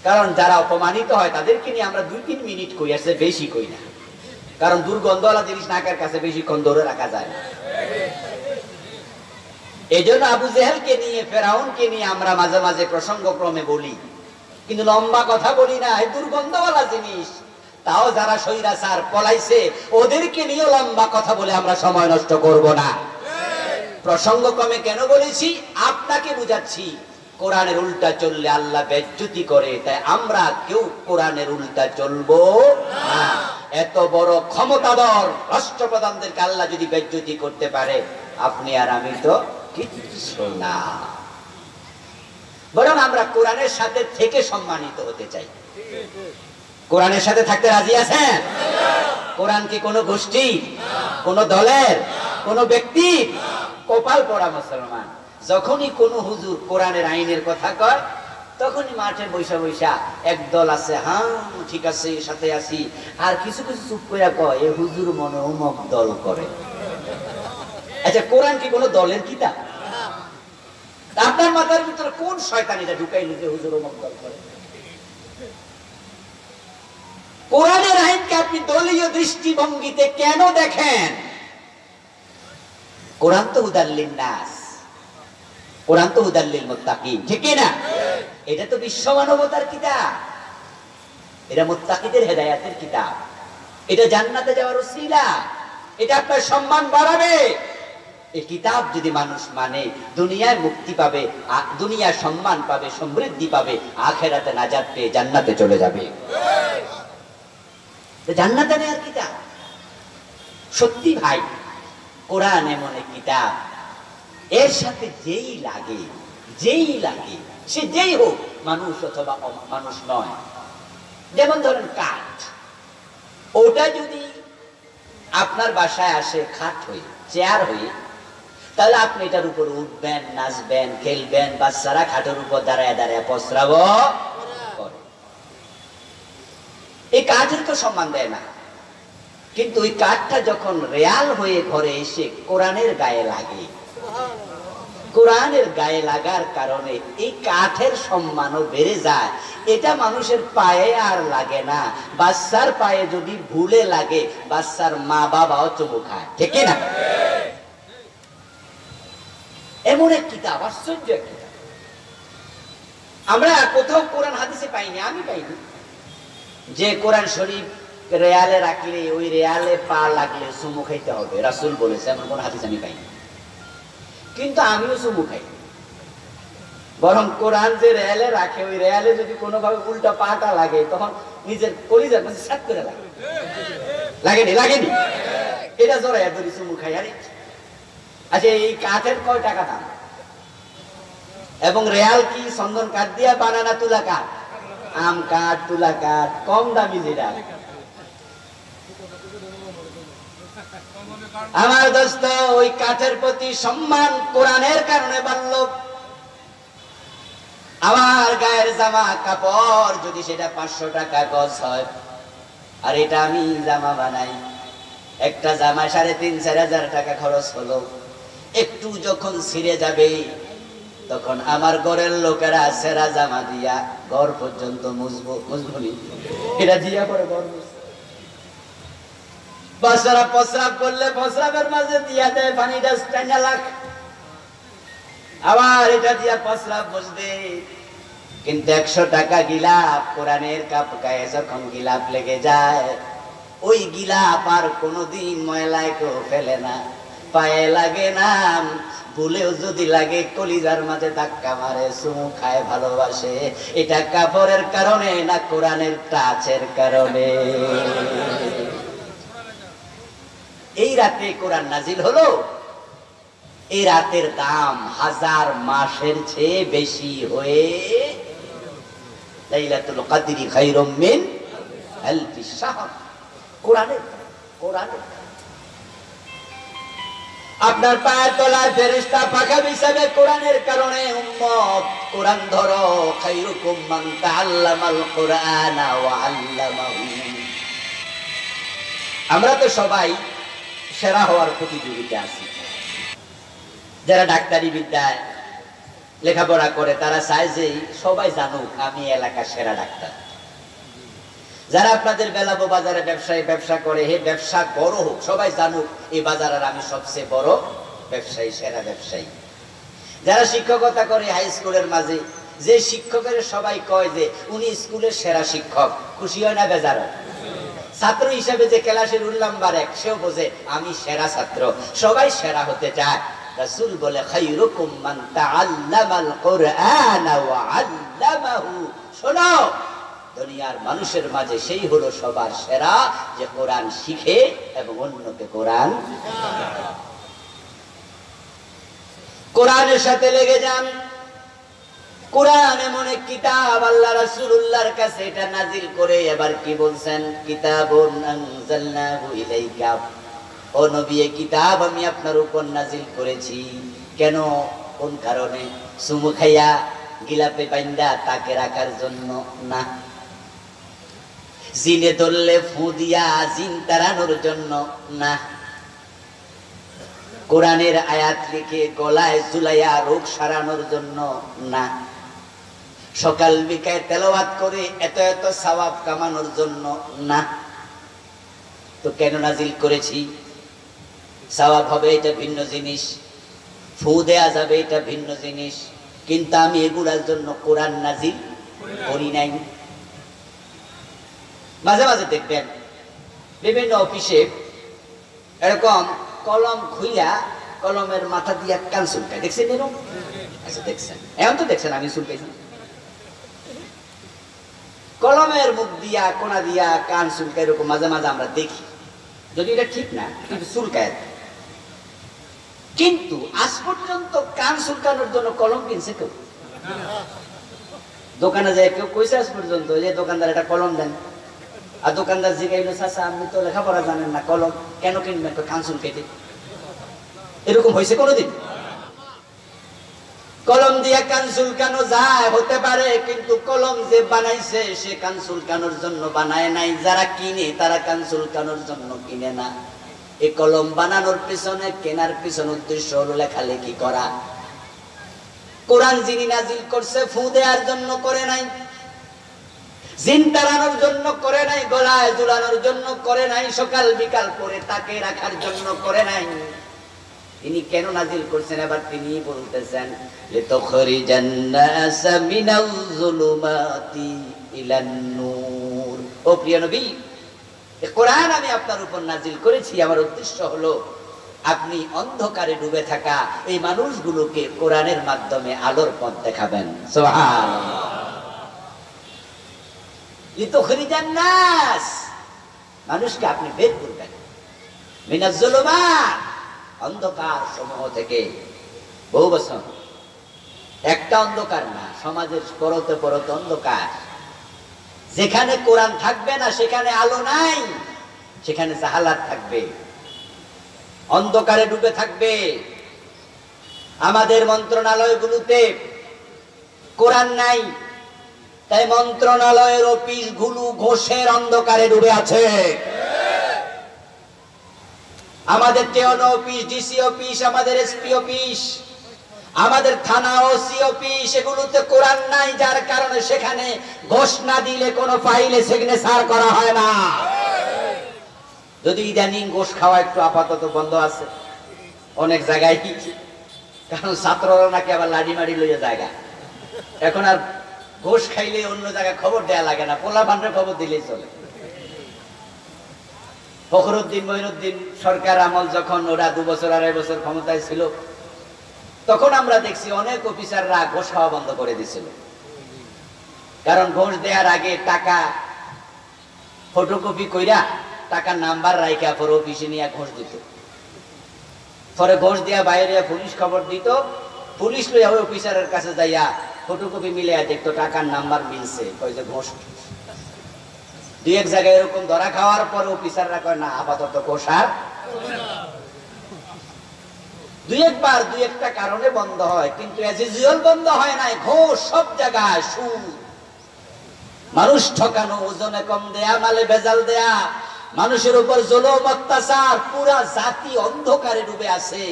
কারণ যারা অপমানিত হয় তাদেরকে নিয়ে আমরা 2-3 মিনিট কই, আসছে বেশি কই না। কারণ দুর্গন্ধওয়ালা জিনিস নাকের কাছে বেশিক্ষণ ধরে রাখা যায় না। এই জন্য আবু জেহেলকে নিয়ে, ফেরাউনকে নিয়ে আমরা মাঝে মাঝে প্রসঙ্গক্রমে বলি, কিন্তু লম্বা কথা বলি না। এই দুর্গন্ধওয়ালা জিনিস, তাও যারা স্বৈরাচার পলাইছে ওদেরকে নিয়ে লম্বা কথা বলে আমরা সময় নষ্ট করব না। প্রসঙ্গক্রমে কেন বলেছি? আপনাকে বুঝাচ্ছি কোরআনের উল্টা চললে আল্লাহ বেজ্জতি করে, তাই আমরা কেউ কোরআনের উল্টা চলবো না। এত বড় ক্ষমতাধর রাষ্ট্রপ্রধানদেরকে আল্লাহ যদি বেজ্জতি করতে পারে, আপনি আর আমি তো কিছু না। বরং আমরা কোরআনের সাথে থেকে সম্মানিত হতে চাই। কোরআনের সাথে থাকতে রাজি আছেন? কোরআন কি কোনো গোষ্ঠী, কোন দলের, কোন ব্যক্তি? কপাল পড়া মুসলমান, যখনই কোন হুজুর কোরআনের আইনের কথা কয় তখনই মাঠে বৈশা বৈশা একদল আছে, হ্যাঁ ঠিক আছে সাথে আছি, আর কিছু কিছু চুপ করে কয় এ হুজুর মনে অমুক দল করে। আচ্ছা, কোরআন কি কোনো দলের কিতাব? আপনার মাথার ভিতরে কোন শয়তানিটা ঢুকাইলো যে হুজুর অমুক দল করে? কোরআনের আইনকে আপনি দলীয় দৃষ্টিভঙ্গিতে কেন দেখেন? কোরআন তো হুদাল্লিন নাস, কোরআন তো হুদাল্লিল মুত্তাকিন, ঠিক না? এটা তো বিশ্ব মানবতার কিতাব, এটা মুত্তাকিদের হেদায়েতের কিতাব, এটা জান্নাতে যাওয়ার ওসিলা, এটা আপনার সম্মান বাড়াবে। এই কিতাব যদি মানুষ মানে দুনিয়ায় মুক্তি পাবে, দুনিয়ায় সম্মান পাবে, সমৃদ্ধি পাবে, আখিরাতে নাজাত পেয়ে জান্নাতে চলে যাবে। জান্নাতে নেয়ার কিতাব। সত্যি ভাই, কোরআন এমন এক কিতাব, এর সাথে যেই লাগে সে যেই হোক, মানুষ অথবা মানুষ নয়। যেমন ধরেন কাঠ, ওটা যদি আপনার বাসায় আসে খাট হয়ে, চেয়ার হয়ে, তাহলে আপনি এটার উপর উঠবেন, নাচবেন, খেলবেন, বাচ্চারা খাটের উপর দাঁড়ায় দাঁড়ায় প্রস্রাব করে। এই কাঠের তো সম্মান দেয় না, কিন্তু ওই কাঠটা যখন রেয়াল হয়ে ঘরে এসে কোরআনের গায়ে লাগে, কোরআনের গায়ে লাগার কারণে এই কাঠের সম্মানও বেড়ে যায়। এটা মানুষের পায়ে আর লাগে না। বাচ্চার পায়ে যদি ভুলে লাগে, বাচ্চার মা বাবাও চুমু খায়, ঠিক না? এমন এক কিতাব, আশ্চর্য এক কিতাব। আমরা কোথাও কোরআন হাদিসে পাইনি, আমি পাইনি যে কোরআন শরীফ রেয়ালে রাখলে ওই রেয়ালে পা লাগলে চুমু খাইতে হবে, রাসূল বলেছে, এমন কোন হাদিস আমি পাইনি। কিন্তু আমিও চুমু খাই। বরং কোরআন যে রেয়ালে রাখে, ওই রেয়ালে যদি কোনোভাবে উল্টা পাটা লাগে, তখন নিজের কলিজার মধ্যে সাত করে লাগে। লাগেনি? এটা জড়াইয়া ধরি চুমু খাই। আরে আচ্ছা, এই কাঠের কয় টাকা দাম? এবং রেয়াল কি চন্দন কাঠ দিয়া বানানা, তুলা কাঠ, আম কাঠ, তুলা কাঠ, কম দামি যেটা। আমার দোস্ত, ওই কাঠের প্রতি সম্মান কোরআনের কারণে বাড়ল। আমার গায়ের জামা কাপড় যদি সেটা 500 টাকা গজ হয়, আর এটা আমি জামা বানাই, একটা জামা 3,500-4,000 টাকা খরচ হলো। একটু যখন ছিঁড়ে যাবে, তখন আমার ঘরের লোকেরা সেরা জামা দিয়া ঘর পর্যন্ত মুজবুনি এটা দিয়া পরে ঘর মুছবে। বাচ্চারা প্রস্রাব করলে প্রস্রাবের মাঝে দিয়া দেয় পানিটা টাইনা লাখ, আবার এটা দিয়া প্রস্রাব বসবে। কিন্তু 100 টাকা গিলাপ, কোরআনের কাপ গায়ে যখন গিলাপ লেগে যায়, ওই গিলাপ আর কোনোদিন ময়লায় কেউ ফেলে না, পায়ে লাগে না, ভুলেও যদি লাগে কলিজার মাঝে ধাক্কা মারে, চুমু খায়, ভালোবাসে। এটা কাপড়ের কারণে না কোরআনের টাচের কারণে? এই রাতে কোরআন নাজিল হলো, এই রাতের দাম 1000 মাসের চেয়ে বেশি হয়ে লাইলাতুল কদরি খায়রুম মিন আলফি শাহর। কোরআনের আপনার পায়ের তলায় ফেরেশতা পাখা বিছাবে কোরআনের কারণে। উম্মত, কোরআন ধরো। খায়রুকুম মান তাআল্লামাল কুরআনা ওয়া আল্লামাহু। আমরা তো সবাই সেরা হওয়ার প্রতিযোগিতা আছে। যারা ডাক্তারি বিদ্যায় লেখাপড়া করে তারা চায় যে সবাই জানুক আমি এলাকার সেরা ডাক্তার। যারা আপনাদের বেলাবো বাজারে ব্যবসা করে, হে ব্যবসা বড় হোক, সবাই জানুক এই বাজারের আমি সবচেয়ে বড় ব্যবসায়ী, সেরা ব্যবসায়ী। যারা শিক্ষকতা করে হাই স্কুলের মাঝে, যে শিক্ষকের সবাই কয় যে উনি স্কুলের সেরা শিক্ষক, খুশি হয় না বেজার? ছাত্র হিসেবে যে ক্লাসের উল্লাম্বার এক, সেও বোঝে আমি সেরা ছাত্র, সবাই সেরা হতে চায়। রাসূল বলে খায়রুকুম মান তাআল্লামাল কুরআন ওয়া আল্লামাহু। শোনো, দুনিয়ার মানুষের মাঝে সেই হলো সবার সেরা যে কোরআন শিখে এবং অন্যকে কোরআন শেখায়। কোরআনের সাথে লেগে যান। কোরআন এমন এক কিতাব, আল্লাহ রাসূলুল্লাহর কাছে এটা নাজিল করে এবার কি বলছেন, কিতাবুন আনজালনাহু ইলাইকা, ও নবী এই কিতাব আমি আপনার উপর নাজিল করেছি। কেন, কোন কারণে? সুমু খাইয়া গিলাপে বাইন্দা তাকে রাখার জন্য না, জিনে ধরলে ফু দিয়া জিন তাড়ানোর জন্য না, কোরআনের আয়াত লিখে গলায় ঝুলাইয়া রোগ সারানোর জন্য না, সকাল বিকাল তেলাওয়াত করে এত এত সওয়াব কামানোর জন্য না। তো কেন নাজিল করেছি? সওয়াব হবে এটা ভিন্ন জিনিস, ফু দেয়া যাবে এটা ভিন্ন জিনিস, কিন্তু আমি এগুলার জন্য কোরআন নাজিল করি নাই। মাঝে মাঝে দেখবেন বিভিন্ন অফিসে এরকম কলম খুইলা কলমের মাথা দিয়া কান চুলকায়, দেখছেন এরকম? আচ্ছা দেখছেন, এখন তো দেখছেন আমি চুলকাইছি। কলমের মুখ দিয়া কোনা দিয়া কান চুলকায়, এরকম মাঝে মাঝে আমরা দেখি, যদি এটা ঠিক না কিন্তু চুলকায়। কিন্তু আজ পর্যন্ত কান চুলকানোর জন্য কলম কিনছে কেউ? দোকানে যায় কেউ কইছে আজ পর্যন্ত যে দোকানদার একটা কলম দেন? আর দোকানদার জিগাইলো চাচা আপনি তো লেখাপড়া জানেন না, কলম কেন কিনবেন? কান চুলকাইতে। এরকম হয়েছে কোনোদিন? কলম দিয়ে কান চুলকানো যায়, হতে পারে, কিন্তু কলম যে বানাইছে সে কান চুলকানোর জন্য বানায় নাই। যারা কিনে তারা কান চুলকানোর জন্য কিনে না। এই কলম বানানোর পিছনে, কেনার পিছনে উদ্দেশ্য হলো লেখালেখি করা। কোরআন যিনি নাজিল করছে ফু দেওয়ার জন্য করে নাই, জিন তাড়ানোর জন্য করে নাই, গলায় ঝুলানোর জন্য করে নাই, সকাল বিকাল করে তাকে রাখার জন্য করে নাই। তিনি কেন নাজিল করছেন এবার তিনি বলতেছেন, লিতুখরিজান নাস মিনাল যুলুমাতি ইলান নূর। ও প্রিয় নবী, এই কোরআন আমি আপনার উপর নাজিল করেছি, আমার উদ্দেশ্য হলো আপনি অন্ধকারে ডুবে থাকা এই মানুষগুলোকে কোরআনের মাধ্যমে আলোর পথ দেখাবেন। সুবহানাল্লাহ। লিতুখরিজান নাস, মানুষকে আপনি বের করবেন মিনাজ যুলুমাত, অন্ধকার সমূহ থেকে। বহু বছর একটা অন্ধকার না, সমাজের পরতে পরতে অন্ধকার। যেখানে কোরআন থাকবে না সেখানে আলো নাই, সেখানে জাহালাত থাকবে, অন্ধকারে ডুবে থাকবে। আমাদের মন্ত্রণালয়গুলোতে কোরআন নাই, তাই মন্ত্রণালয়ের অফিস গুলো ঘোষের অন্ধকারে ডুবে আছে। আমাদের টেওনো অফিস, ডিসি অফিস, আমাদের এসপি অফিস, আমাদের থানা ওসি অফিস, এগুলোতে কোরআন নাই, যার কারণে সেখানে ঘোষ না দিলে কোনো ফাইলে সিগনেচার করা হয় না। যদি ইদানিং ঘোষ খাওয়া একটু আপাতত বন্ধ আছে অনেক জায়গায়, কারণ ছাত্ররা নাকি আবার লাড়ি মারি লইয়া জায়গা, এখন আর ঘোষ খাইলে অন্য জায়গায় খবর দেয়া লাগে না, পোলা বান্ডের খবর দিলেই চলে। ফখরুদ্দিন মঈনুদ্দিন সরকার আমল যখন ওরা 2 বছর 2.5 বছর ক্ষমতায় ছিল, তখন আমরা দেখছি অনেক অফিসাররা ঘোষ খাওয়া বন্ধ করে দিয়েছিল। কারণ ঘোষ দেওয়ার আগে টাকা ফটোকপি কইরা টাকার নাম্বার রাইখা পরে অফিসে নিয়ে ঘোষ দিত, পরে ঘোষ দেওয়া বাইরে পুলিশ খবর দিত, পুলিশ লইয়া ওই অফিসারের কাছে যাইয়া ফটোকপি মিলে দেখতো টাকার নাম্বার মিলছে, কই যে ঘোষ। 2-1 জায়গায় এরকম ধরা খাওয়ার পর অফিসাররা কয় না আপাতত ঘোষ আর। 2-1 বার 2-1টা কারণে বন্ধ হয়, কিন্তু এজ ইউজুয়াল বন্ধ হয় নাই। ঘোষ সব জায়গায়, সুদ, মানুষ ঠকানো, ওজনে কম দেয়া, মালে ভেজাল দেয়া, মানুষের উপর জুলুম অত্যাচার, পুরা জাতি অন্ধকারে ডুবে আছে।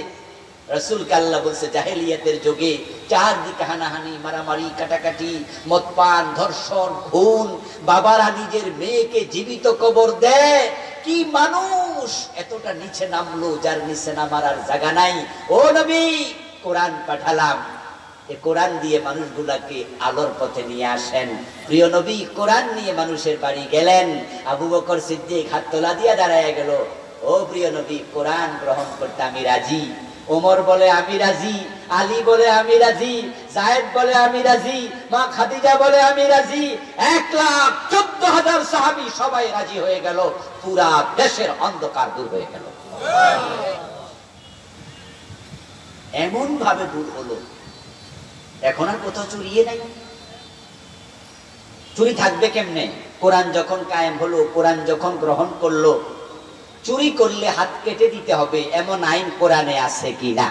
রাসূলকে আল্লাহ বলছে জাহেলিয়াতের যুগে চারদিকে হানাহানি, মারামারি, কাটাকাটি, মদপান, ধর্ষণ, খুন, বাবারা নিজের মেয়েকে জীবিত কবর দেয়। কি মানুষ এতটা নিচে নামলো যার নিচে নামার আর জায়গা নাই। ও নবী, কোরআন পাঠালাম, এই কোরআন দিয়ে মানুষগুলাকে আলোর পথে নিয়ে আসেন। প্রিয় নবী কোরআন নিয়ে মানুষের বাড়ি গেলেন। আবু বকর সিদ্দিক হাত তোলা দিয়ে দাঁড়ায় গেল, ও প্রিয় নবী কোরআন গ্রহণ করতে আমি রাজি। ওমর বলে আমি রাজি, আলী বলে আমি রাজি, যায়েদ বলে আমি রাজি, মা খাদিজা বলে আমি রাজি। 1,14,000 সাহাবী সবাই রাজি হয়ে গেল। পুরা দেশের অন্ধকার দূর হয়ে গেল। এমন ভাবে দূর হলো, এখন আর কোথাও চুরিয়ে নাই। চুরি থাকবে কেমনে? কোরআন যখন কায়েম হলো, কোরআন যখন গ্রহণ করলো, চুরি করলে হাত কেটে দিতে হবে এমন আইন কোরআনে আছে কিনা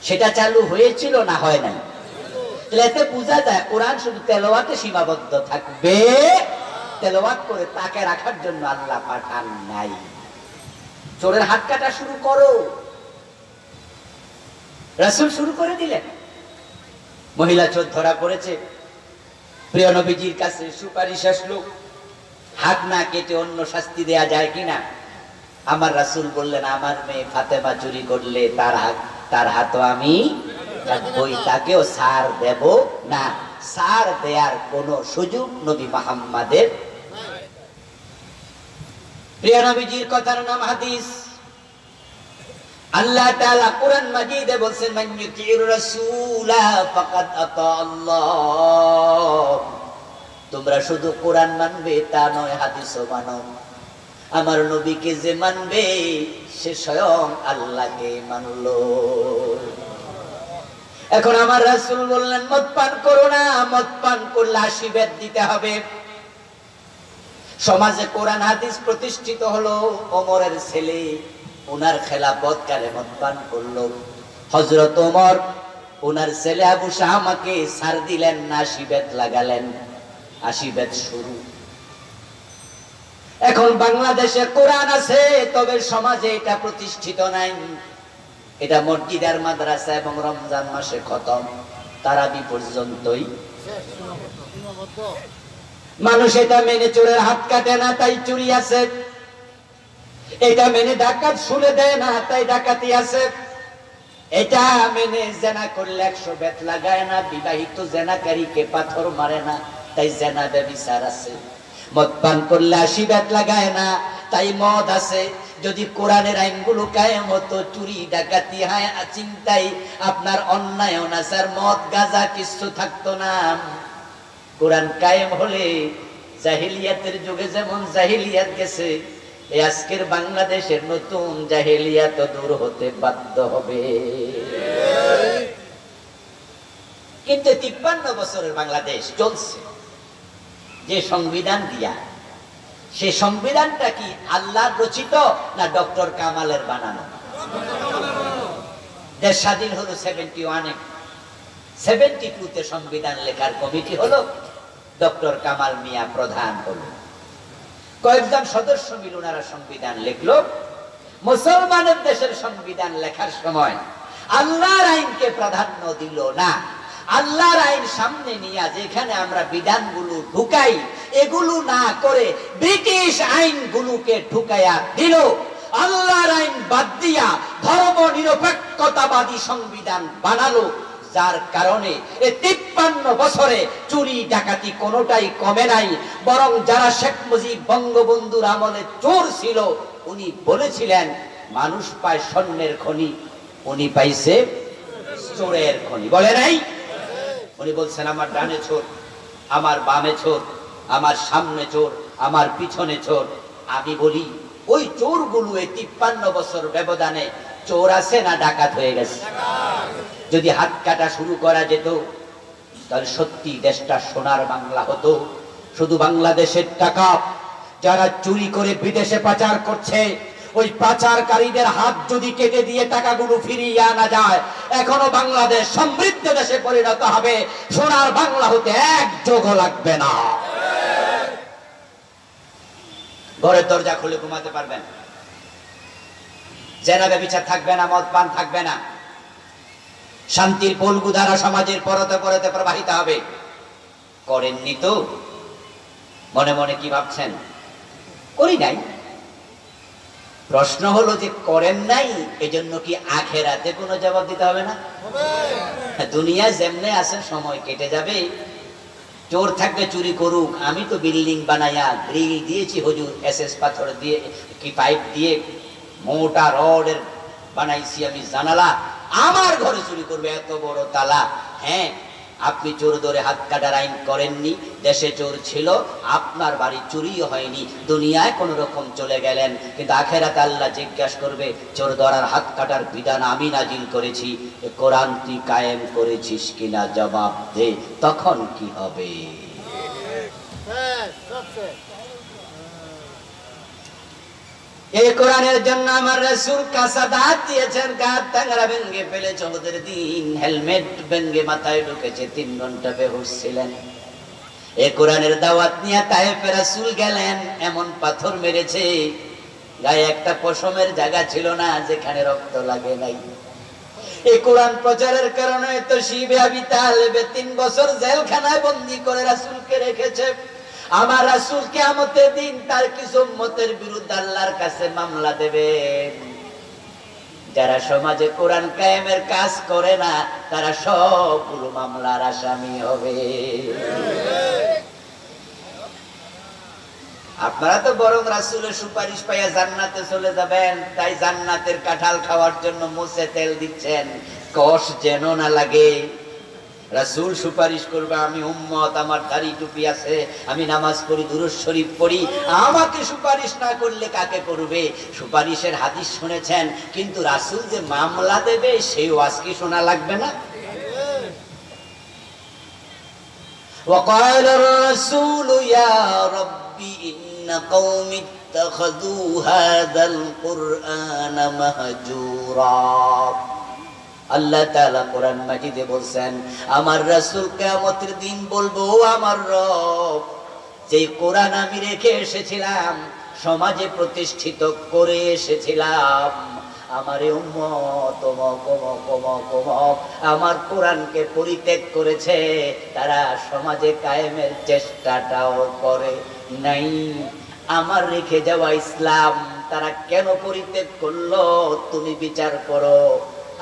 সেটা চালু হয়েছিল না হয় নাই? এতে বোঝা যায় কোরআন শুধু তেলাওয়াতে সীমাবদ্ধ থাকবে, তেলাওয়াত করে তাকে রাখার জন্য আল্লাহ পাঠান নাই। চোরের হাত কাটা শুরু করো, রাসূল শুরু করে দিলেন। মহিলা চোর ধরা পড়েছে, প্রিয় নবীজির কাছে সুপারিশ আসলো, হাত না কেটে অন্য শাস্তি দেয়া যায় কিনা। আমার রাসূল বললেন আমার মেয়ে ফাতেমা চুরি করলে তার হাতও আমি কাটবই, তাকেও ছাড় দেব না। ছাড় দেয়ার কোন সুযোগ নবী মুহাম্মাদের। প্রিয় নবীজির কথার নাম হাদিস। আল্লাহ তাআলা কোরআন মাজিদে বলেন মান ইউতিউর রাসূলা ফাকাদ আতা আল্লাহ। তোমরা শুধু কোরআন মানবে তা নয়, হাদিসও মানো। আমার নবীকে যে মানবে সে স্বয়ং আল্লাহকে মানলো। এখন আমার রাসূল বললেন মদ পান করো না, মদ পান করলে 80 বেত দিতে হবে। সমাজে কোরআন হাদিস প্রতিষ্ঠিত হলো, ওমরের ছেলে ওনার খেলাফত কালে মদ পান করলো। হযরত ওমর ওনার ছেলে আবু শাহমাকে ছাড় দিলেন না, 80 বেত লাগালেন। 80 বেত শুরু। এখন বাংলাদেশে কোরআন আছে, তবে সমাজে এটা প্রতিষ্ঠিত নাই। এটা মসজিদ আর মাদ্রাসা এবং রমজান মাসে খতম, তারাবি পর্যন্তই। মানুষ এটা মেনে চোরের হাত কাটে না, তাই চুরি আছে। এটা মেনে ডাকাত শুলে দেয় না, তাই ডাকাতি আছে। এটা মেনে জেনা করলে 100 বেত লাগায় না, বিবাহিত জেনাকারীকে পাথর মারে না, তাই জেনা ব্যভিচার আছে। মদ পান করলে 80 বেত লাগায় না, তাই মদ আছে। যদি কোরআনের আইনগুলো কায়েম হতো, চুরি ডাকাতি হায় চিন্তাই আপনার অন্যায় অনাচার মদ গাঁজা কিছু থাকতো না। কোরআন কায়েম হলে জাহেলিয়াতের যুগে যেমন জাহেলিয়াত গেছে, এই আজকের বাংলাদেশের নতুন জাহেলিয়াত দূর হতে বাধ্য হবে। কিন্তু 53 বছরের বাংলাদেশ চলছে যে সংবিধান দিয়া, সে সংবিধানটা কি আল্লাহর রচিত না ডক্টর কামালের বানানো? দেশ স্বাধীন হলো 71-এ, 72-তে সংবিধান লেখার কমিটি হলো, ডক্টর কামাল মিয়া প্রধান হলো। কয়েকজন সদস্য মিলে ওনারা সংবিধান লিখলো। মুসলমানের দেশের সংবিধান লেখার সময় আল্লাহর আইনকে প্রাধান্য দিল না। আল্লাহর আইন সামনে নিয়ে যেখানে আমরা বিধানগুলো ঢুকাই, এগুলো না করে ব্রিটিশ আইনগুলোকে ঢুকাইয়া দিল। আল্লাহর আইন বাদ দিয়া ধর্ম নিরপেক্ষতাবাদী সংবিধান বানালো, যার কারণে এই 53 বছরে চুরি ডাকাতি কোনোটাই কমে নাই। বরং যারা শেখ মুজিব বঙ্গবন্ধুর আমলে চোর ছিল, উনি বলেছিলেন মানুষ পায় স্বর্ণের খনি, উনি পাইছে চোরের খনি, বলে নাই? উনি বলছেন আমার ডানে চোর, আমার বামে চোর, আমার সামনে চোর, আমার পিছনে চোর। আমি বলি ওই চোরগুলো এই 53 বছর ব্যবধানে চোর আছে না ডাকাত হয়ে গেছে? যদি হাত কাটা শুরু করা যেত, তাহলে সত্যি দেশটা সোনার বাংলা হতো। শুধু বাংলাদেশের টাকা যারা চুরি করে বিদেশে পাচার করছে, ওই পাচারকারীদের হাত যদি কেটে দিয়ে টাকাগুলো ফিরিয়ে আনা যায়, এখনো বাংলাদেশ সমৃদ্ধ দেশে পরিণত হবে। সোনার বাংলা হতে এক যোগও লাগবে না। ঘরের দরজা খুলে ঘুমাতে পারবেন, জেনা ব্যভিচার থাকবে না, মদ পান থাকবে না, শান্তির পলগুধারা সমাজের পরতে পরতে প্রবাহিত হবে। করেননি তো? মনে মনে কি ভাবছেন? করি নাই। প্রশ্ন হলো যে করেন নাই, এজন্য কি আখেরাতে কোনো জবাব দিতে হবে না? দুনিয়া যেমনে আছে সময় কেটে যাবে। চোর থাকলে চুরি করুক, আমি তো বিল্ডিং বানাইয়া গ্রিল দিয়েছি হুজুর, এসএস পাথর দিয়ে কি পাইপ দিয়ে মোটা রডের বানাইছি আমি জানালা, আমার ঘরে চুরি করবে এত বড় তালা। হ্যাঁ, আপনি চোর ধরে হাত কাটার আইন করেননি, দেশে চোর ছিল, আপনার বাড়ি চুরিও হয়নি, দুনিয়ায় কোন রকম চলে গেলেন, কিন্তু আখেরাতে আল্লাহ জিজ্ঞাসা করবে চোর ধরার হাত কাটার বিধান আমি নাজিল করেছি, কোরআন তুই কায়েম করেছিস কিনা জবাব দে, তখন কি হবে? এই কোরআনের জন্য আমার রাসূল কাঁচা দাঁত দিয়েছেন, গাত টাংরা ভেঙে ফেলে 14 দিন হেলমেট ভেঙে মাথায় ঢুকেছে, 3 ঘন্টা বেহুশ ছিলেন। এই কোরআনের দাওয়াত নিয়ে তায়েফে রাসূল গেলেন, এমন পাথর মেরেছে গায়ে একটা পশমের জায়গা ছিল না যেখানে রক্ত লাগে নাই। এই কোরআন প্রচারের কারণে তো শিবে আবি তালেবে 3 বছর জেলখানায় বন্দী করে রাসূলকে রেখেছে। আমার রাসূল কিয়ামতের দিন তার কিছু উম্মতের বিরুদ্ধে আল্লাহর কাছে মামলা দেবেন। যারা সমাজে কোরআন কায়েমের কাজ করে না তারা সবগুলো মামলার আসামি হবে। আপনারা তো বরং রাসূলের সুপারিশ পাইয়া জান্নাতে চলে যাবেন, তাই জান্নাতের কাঁঠাল খাওয়ার জন্য মুছে তেল দিচ্ছেন, কষ যেন না লাগে। রাসূল সুপারিশ করবে, আমি উম্মত, আমার দাড়ি টুপি আছে, আমি নামাজ পড়ি, দুরূদ শরীফ পড়ি, আমাকে সুপারিশ না করলে কাকে করবে? সুপারিশের হাদিস শুনেছেন, কিন্তু রাসূল যে মামলা দেবে সেই ওয়াজ কি শোনা লাগবে না? وقال الرسول يا رب إن قوم اتخذوا هذا القرآن مهجورا। আল্লাহ তাআলা কোরআন মাজিদে বলেন, আমার রাসূল কিয়ামতের দিন বলবো, আমার রব যে কোরআন আমি রেখে এসেছিলাম, সমাজে প্রতিষ্ঠিত করে এসেছিলাম, আমার উম্মত আমার কোরআনকে পরিত্যাগ করেছে, তারা সমাজে কায়েমের চেষ্টাটাও করে নাই। আমার রেখে যাওয়া ইসলাম তারা কেন পরিত্যাগ করলো তুমি বিচার করো।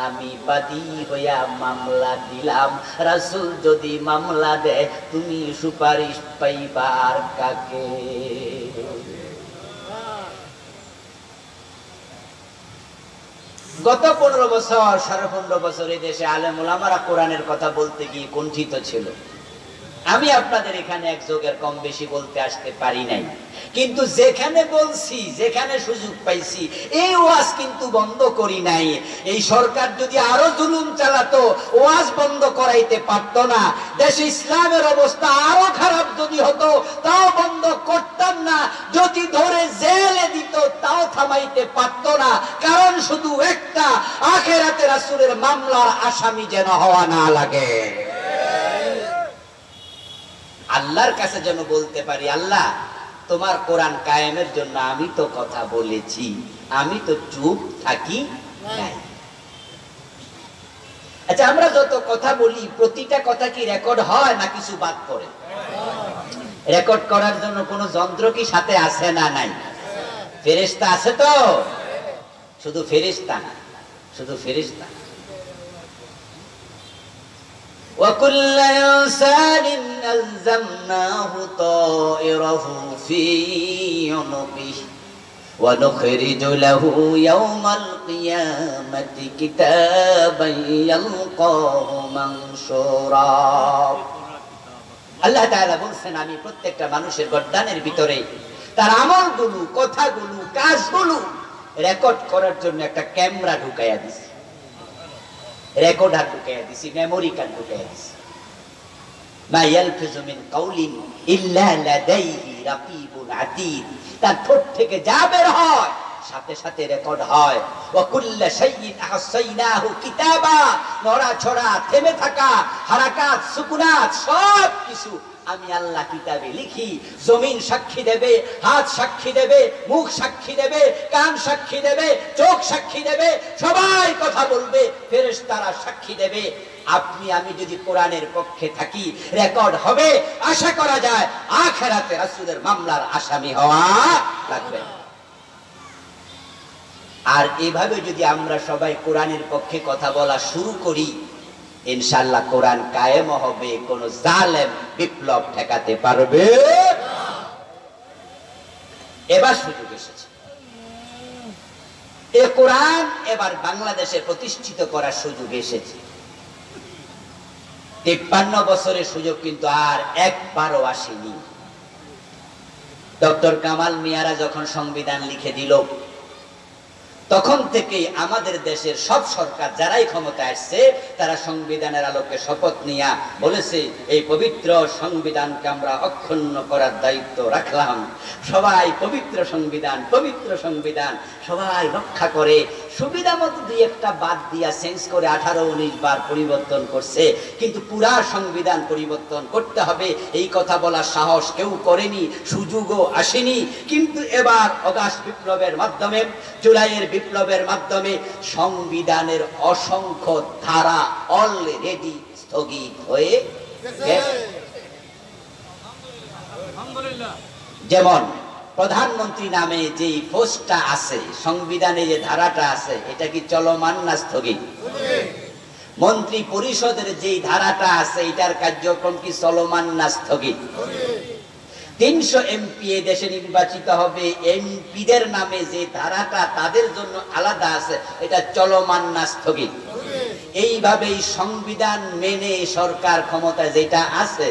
আমি বাদী হইয়া মামলা দিলাম, রাসূল যদি মামলা দেয় তুমি সুপারিশ পাইবা আর কাকে? গত 15 বছর 15.5 বছর এই দেশে আলেম ওলামারা কোরআনের কথা বলতে গিয়ে কুণ্ঠিত ছিল। আমি আপনাদের এখানে এক যোগের কম বেশি বলতে আসতে পারি নাই, কিন্তু যেখানে বলছি, যেখানে সুযোগ পাইছি, এই ওয়াজ কিন্তু বন্ধ করি নাই। এই সরকার যদি আরো জুলুম চালাতো ওয়াজ বন্ধ করাইতে পারতো না। দেশে ইসলামের অবস্থা আরো খারাপ যদি হতো তাও বন্ধ করতাম না। যদি ধরে জেলে দিত তাও থামাইতে পারতো না। কারণ শুধু একটা, আখিরাতে রাসূলের মামলার আসামি যেন হওয়া না লাগে। আল্লাহর কাছে যেন বলতে পারি, আল্লাহ তোমার কোরআন কায়েমের জন্য আমি তো কথা বলেছি, আমি তো চুপ থাকি নাই। আচ্ছা, আমরা যত কথা বলি প্রতিটা কথা কি রেকর্ড হয় না কিছু বাদ পড়ে? রেকর্ড করার জন্য কোন যন্ত্র কি সাথে আছে না নাই? ফেরেশতা আছে তো? শুধু ফেরেশতা না, শুধু ফেরেশতা। وَكُلَّ إِنسَانٍ أَلْزَمْنَاهُ طَائِرَهُ فِي عُنُقِهِ وَنُخْرِجُ لَهُ يَوْمَ الْقِيَامَةِ كِتَابًا يَلْقَاهُ مَنشُورًا। আল্লাহ তাআলা বলেন, আমি প্রত্যেকটা মানুষের গর্দানের ভিতরে তার আমলগুলো, কথাগুলো, কাজগুলো রেকর্ড করার জন্য একটা ক্যামেরা ঢুকাইয়া দিছি, রেকর্ডার ঢুকাইয়া দিছি, মেমোরি কার্ড ঢুকাইয়া দিছি। মা ইয়ালফিযু মিন কাউলিন ইল্লা লাদাইহি রাকিবুন আতীদ, তার ঠোঁট থেকে যা বের হয় সাথে সাথে রেকর্ড হয়। ওয়া কুল্লা শাইইন আহসাইনাহু কিতাবা, নড়াচড়া, থেমে থাকা, হারাকাত, সুকুনাত সব কিছু আমি আল্লাহ কিতাবে লিখি, জমিন সাক্ষী দেবে, হাত সাক্ষী দেবে, মুখ সাক্ষী দেবে, কান সাক্ষী দেবে, চোখ সাক্ষী দেবে, সবাই কথা বলবে, ফেরেশতারা সাক্ষী দেবে। আপনি আমি যদি কোরআনের পক্ষে থাকি রেকর্ড হবে, আশা করা যায় আখিরাতে রাসূলের মামলার আসামি হওয়া লাগবে। আর এভাবে যদি আমরা সবাই কোরআনের পক্ষে কথা বলা শুরু করি, ইনশাআল্লাহ কোরআন কায়েম হবে, কোন জালেম বিপ্লব ঠেকাতে পারবে না। এবার সুযোগ এসেছে, এই কোরআন এবার বাংলাদেশে প্রতিষ্ঠিত করার সুযোগ এসেছে। 53 বছরের সুযোগ কিন্তু আর একবারও আসেনি। ডক্টর কামাল মিয়ারা যখন সংবিধান লিখে দিল, তখন থেকেই আমাদের দেশের সব সরকার যারাই ক্ষমতায় আসছে, তারা সংবিধানের আলোকে শপথ নিয়ে বলেছে, এই পবিত্র সংবিধানকে আমরা অক্ষুণ্ণ করার দায়িত্ব রাখলাম। সবাই পবিত্র সংবিধান, পবিত্র সংবিধান সবাই রক্ষা করে। সুবিধা মতো দুই একটা বাদ দিয়া চেঞ্জ করে 18-19 বার পরিবর্তন করছে, কিন্তু পুরা সংবিধান পরিবর্তন করতে হবে এই কথা বলার সাহস কেউ করেনি, সুযোগও আসেনি। কিন্তু এবার অগাস্ট বিপ্লবের মাধ্যমে, জুলাইয়ের বিপ্লবের মাধ্যমে সংবিধানের অসংখ্য ধারা অলরেডি স্থগিত হয়ে গেছে। যেমন প্রধানমন্ত্রী নামে যে পোস্টটা আছে, সংবিধানে যে ধারাটা আছে, এটা কি চলমান না স্থগিত? মন্ত্রী পরিষদের যে ধারাটা আছে, এটার কার্যক্রম কি চলমান না স্থগিত? 300 এমপি দেশে নির্বাচিত হবে, এমপিদের নামে যে ধারাটা তাদের জন্য আলাদা আছে, এটা চলমান না স্থগিত? এইভাবেই সংবিধান মেনে সরকার ক্ষমতা যেটা আছে,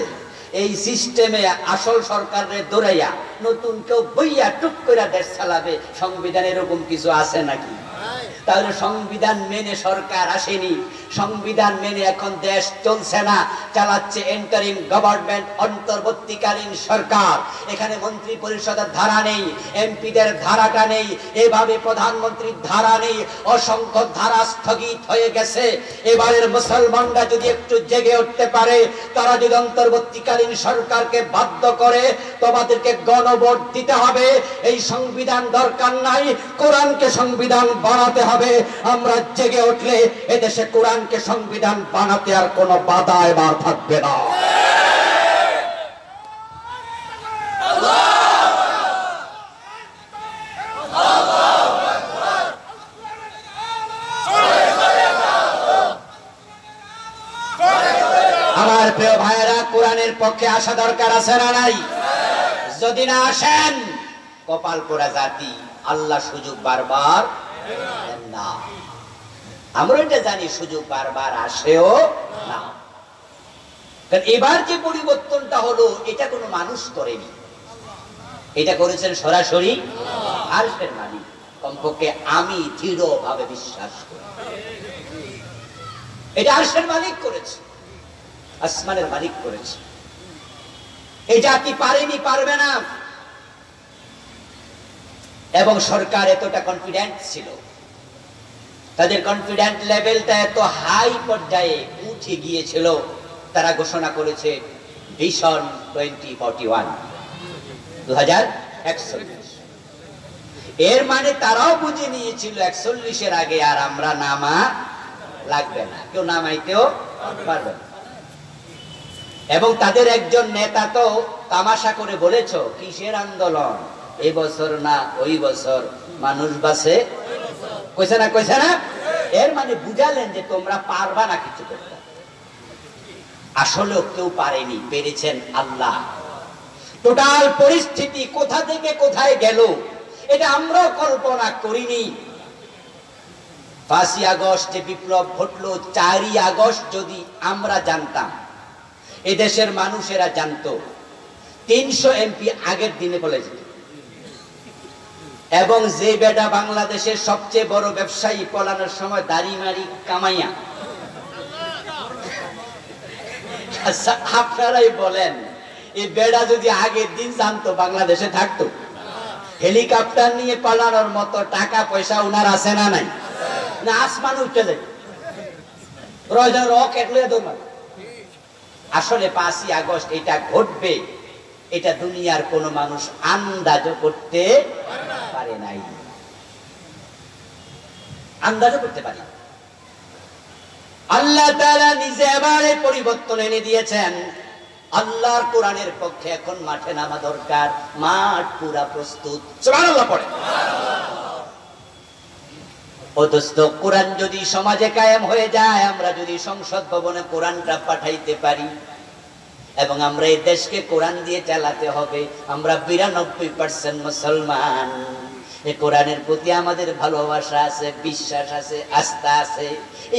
এই সিস্টেমে আসল সরকারের দৌড়াইয়া নতুন কেউ বইয়া টুক করে দেশ চালাবে, সংবিধান এরকম কিছু আছে নাকি? তাহলে সংবিধান মেনে সরকার আসেনি, সংবিধান মেনে এখন দেশ চলছে না, চালাচ্ছে এন্টারিং গভর্নমেন্ট, অন্তর্বর্তীকালীন সরকার। এখানে মন্ত্রী পরিষদের ধারা নেই, এমপিদের ধারাটা নেই, এভাবে প্রধানমন্ত্রীর ধারা নেই, অসংখ্য ধারা স্থগিত হয়ে গেছে। এবারের মুসলমানরা যদি একটু জেগে উঠতে পারে, তারা যদি অন্তর্বর্তীকালীন সরকারকে বাধ্য করে তোমাদেরকে গণভোট দিতে হবে, এই সংবিধান দরকার নাই, কোরআনকে সংবিধান বানাতে হবে, আমরা জেগে উঠলে এদেশে কোরআনকে সংবিধান বানাতে আর কোনো বাধা এবার থাকবে না। আমার প্রিয় ভাইয়েরা, কোরআনের পক্ষে আসা দরকার আছে না নাই? যদি না আসেন, কপাল পোড়া জাতি, আল্লাহ সুযোগ বারবার দেন না। আমরা এটা জানি, সুযোগ বারবার আসেও না। কারণ এবার যে পরিবর্তনটা হলো, এটা কোনো মানুষ করেনি, এটা করেছেন সরাসরি আরশের মালিক। কমপক্ষে আমি দৃঢ়ভাবে বিশ্বাস করি এটা আরশের মালিক করেছে, আসমানের মালিক করেছে। এই জাতি পারেনি, পারবে না। এবং সরকার এতটা কনফিডেন্ট ছিল, তাদের কনফিডেন্ট লেভেলটা এত হাই পর্যায়ে উঠে গিয়েছিল, তারা ঘোষণা করেছে ভিশন 2041, 2041। এর মানে তারাও বুঝে নিয়েছিল 41-এর আগে আর আমরা নামা লাগবে না, কেউ নামাইতেও পারবে না। এবং তাদের একজন নেতা তো তামাশা করে বলেছ, কিসের আন্দোলন, এই বছর না ওই বছর মানুষ বাঁচে, কইছে না, কইছে না। এর মানে বুঝালেন যে তোমরা পারবা না কিছু করতে। আসলেও কেউ পারেনি, পেরেছেন আল্লাহ। টোটাল পরিস্থিতি কোথা থেকে কোথায় গেল, এটা আমরাও কল্পনা করিনি। 5ই আগস্ট যে বিপ্লব ঘটলো, 4ই আগস্ট যদি আমরা জানতাম, এদেশের মানুষেরা জানতো, 300 এমপি আগের দিনে বলে যেত। এবং যে বেটা বাংলাদেশের সবচেয়ে বড় ব্যবসায়ী, পলানোর সময় দাড়ি মারি কামাইয়া, আপনারাই বলেন, এই বেটা যদি আগের দিন জানতো বাংলাদেশে থাকতো, হেলিকপ্টার নিয়ে পালানোর মতো টাকা পয়সা উনার আছে না নাই? না আসমান উঠে যায়, প্রয়োজন রকেট লয়ে দৌড়। আসলে 5ই আগস্ট এটা ঘটবে, এটা দুনিয়ার কোনো মানুষ আন্দাজও করতে পারে নাই, আন্দাজও করতে পারে। আল্লাহ তাআলা নিজে এবারে পরিবর্তন এনে দিয়েছেন। আল্লাহর কোরআনের পক্ষে এখন মাঠে নামা দরকার, মাঠ পুরা প্রস্তুত। সুবহানাল্লাহ পড়ে। ও দোস্ত, কোরআন যদি সমাজে কায়েম হয়ে যায়, আমরা যদি সংসদ ভবনে কোরআনটা পাঠাইতে পারি এবং আমরা এই দেশকে কোরআন দিয়ে চালাতে হবে। আমরা 92% মুসলমান, এই কোরআনের প্রতি আমাদের ভালোবাসা আছে, বিশ্বাস আছে, আস্থা আছে।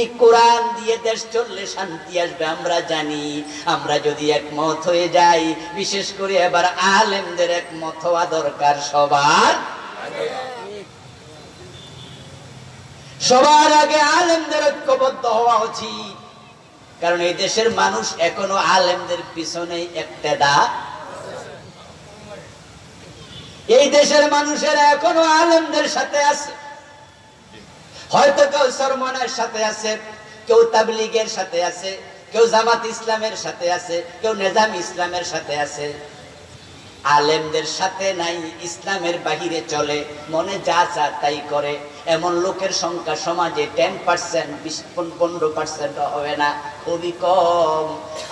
এই কোরআন দিয়ে দেশ চললে শান্তি আসবে আমরা জানি। আমরা যদি একমত হয়ে যাই, বিশেষ করে এবার আলেমদের একমত হওয়া দরকার সবার আগে আলেমদের ঐক্যবদ্ধ হওয়া উচিত। কারণ এই দেশের মানুষ এখনো আলেমদের পিছনে একটেদা, এই দেশের মানুষেরা এখনো আলেমদের সাথে আছে। হয়তো কেউ সরমনের সাথে আছে, কেউ তাবলীগের সাথে আছে, কেউ জামাত ইসলামের সাথে আছে, কেউ নিজাম ইসলামের সাথে আছে, আলেমদের সাথে নাই, ইসলামের বাহিরে চলে, মনে যা চা তাই করে। এমন লোকের সংখ্যা সমাজে 10%, 15% হবে না, খুবই কম।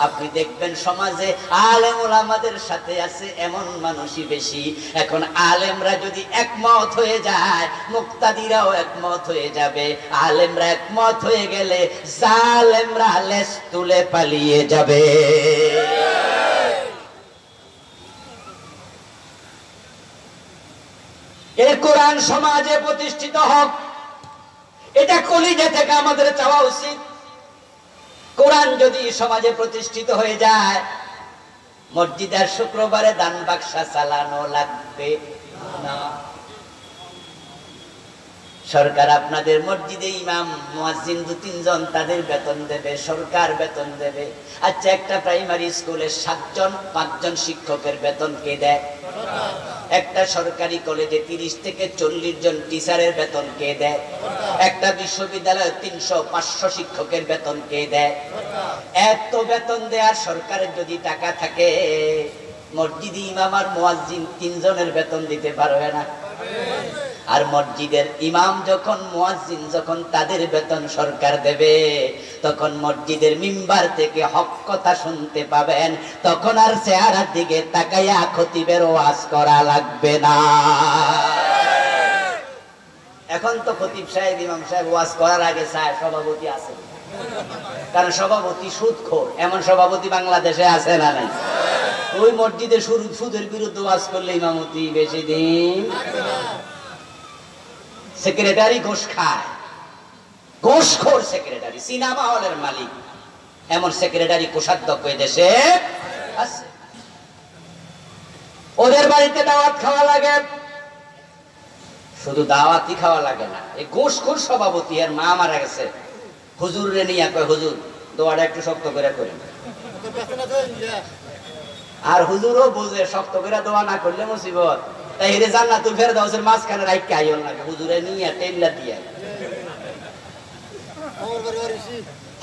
আপনি দেখবেন সমাজে আলেম ওলামাদের সাথে আছে এমন মানুষই বেশি। এখন আলেমরা যদি একমত হয়ে যায়, মুক্তাদিরাও একমত হয়ে যাবে। আলেমরা একমত হয়ে গেলে জালেমরা লেজ তুলে পালিয়ে যাবে। এই কোরআন সমাজে প্রতিষ্ঠিত হোক, এটা কলিজা থেকে আমাদের চাওয়া উচিত। কোরআন যদি সমাজে প্রতিষ্ঠিত হয়ে যায়, মসজিদের শুক্রবারে দান বাক্সা চালানো লাগবে না। সরকার আপনাদের মসজিদে ইমাম মুয়াজ্জিন 2-3 জন তাদের বেতন দেবে, সরকার বেতন দেবে। আচ্ছা, একটা প্রাইমারি স্কুলে 7 জন 5 জন শিক্ষকের বেতন কে দেয়? একটা সরকারি কলেজে 30 থেকে 40 জন টিচারের বেতন কে দেয়? একটা বিশ্ববিদ্যালয়ে 300-500 শিক্ষকের বেতন কে দেয়? এত বেতন দেওয়ার সরকারের যদি টাকা থাকে, মসজিদে ইমাম আর মুয়াজ্জিন 3 জনের বেতন দিতে পারবে না। আর মসজিদের ইমাম যখন মুয়াজ্জিন যখন তাদের বেতন সরকার দেবে, তখন মসজিদের মিম্বার থেকে হক কথা শুনতে পাবেন। তখন আর চেহারার দিকে তাকাইয়া খতিবের ওয়াজ করা লাগবে না। এখন তো খতিব সাহেব ইমাম সাহেব ওয়াজ করার আগে চায় সভাপতি আছে, কারণ সভাপতি সুদখোর। এমন সভাপতি বাংলাদেশে আছে না নাই? ওই মসজিদে সুদের বিরুদ্ধে ওয়াজ করলে ইমামতি বেশি দিন। সেক্রেটারি ঘোষ খায়, ঘোষখোর সেক্রেটারি, সিনেমা হলের মালিক, এমন সেক্রেটারি কোষাধ্যক্ষ দেশে আছে। ওদের বাড়িতে দাওয়াত খাওয়া লাগে, শুধু দাওয়াতই খাওয়া লাগে না, এই ঘোষখোর সভাপতি এর মা মারা গেছে, হুজুর রে নিয়ে কয় হুজুর দোয়াটা একটু শক্ত করে করেন। আর হুজুরও বুঝে শক্ত করে দোয়া না করলে মুসিবত, তাই হেরে জান্নাতুল ফেরদাউসের মাঝখানে রাইখা আইও না, হুজুরে নিয়ে টেল্লা দিয়ে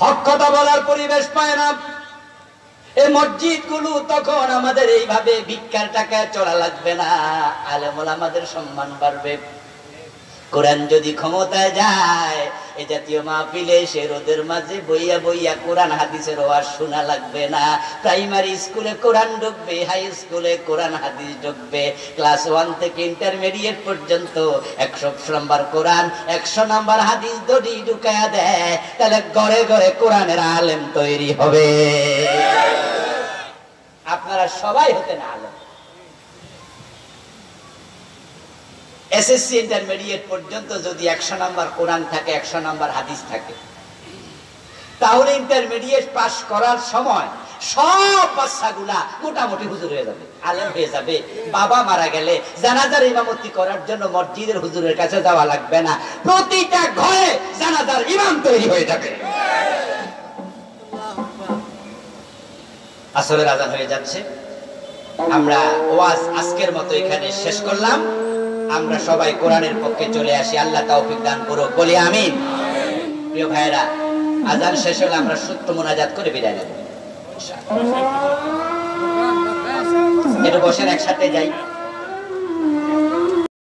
হক কথা বলার পরিবেশ পায় না। এই মসজিদ গুলো তখন আমাদের এইভাবে ভিক্ষার টাকায় চলা লাগবে না, আলেম ওলামাদের সম্মান বাড়বে। কোরআন যদি ক্ষমতায় যায়, এই জাতীয় মাহফিলে সে রোদের মাঝে বইয়া বইয়া কোরআন হাদিসের ওয়াজ শোনা লাগবে না। প্রাইমারি স্কুলে কোরআন ঢুকবে, হাই স্কুলে কোরআন হাদিস ঢুকবে, ক্লাস 1 থেকে ইন্টারমিডিয়েট পর্যন্ত 100 নম্বর কোরআন 100 নম্বর হাদিস দড়ি ঢুকায়া দেয়, তাহলে ঘরে ঘরে কোরআনের আলেম তৈরি হবে। আপনারা সবাই হতেন আলেম। এসএসসি ইন্টারমিডিয়েট পর্যন্ত যদি 100 নম্বর কোরআন থাকে, 100 নম্বর হাদিস থাকে, তাহলে ইন্টারমিডিয়েট পাস করার সময় সব বাচ্চাগুলা মোটামুটি হুজুর হয়ে যাবে, আলেম হয়ে যাবে। বাবা মারা গেলে জানাজার ইমামতি করার জন্য মসজিদের হুজুরের কাছে যাওয়া লাগবে না, প্রতিটা ঘরে জানাজার ইমাম তৈরি হয়ে যাবে। আসরের আযান হয়ে যাচ্ছে, আমরা ওয়াজ আজকের মতো এখানে শেষ করলাম। আমরা সবাই কোরআনের পক্ষে চলে আসি, আল্লাহ তৌফিক দান করুক, বলি আমিন। প্রিয় ভাইরা, আযান শেষ হলে আমরা সূত্র মুনাজাত করে বিদায় নেব। সমস্যা। একটু বসেন, একসাথে যাই।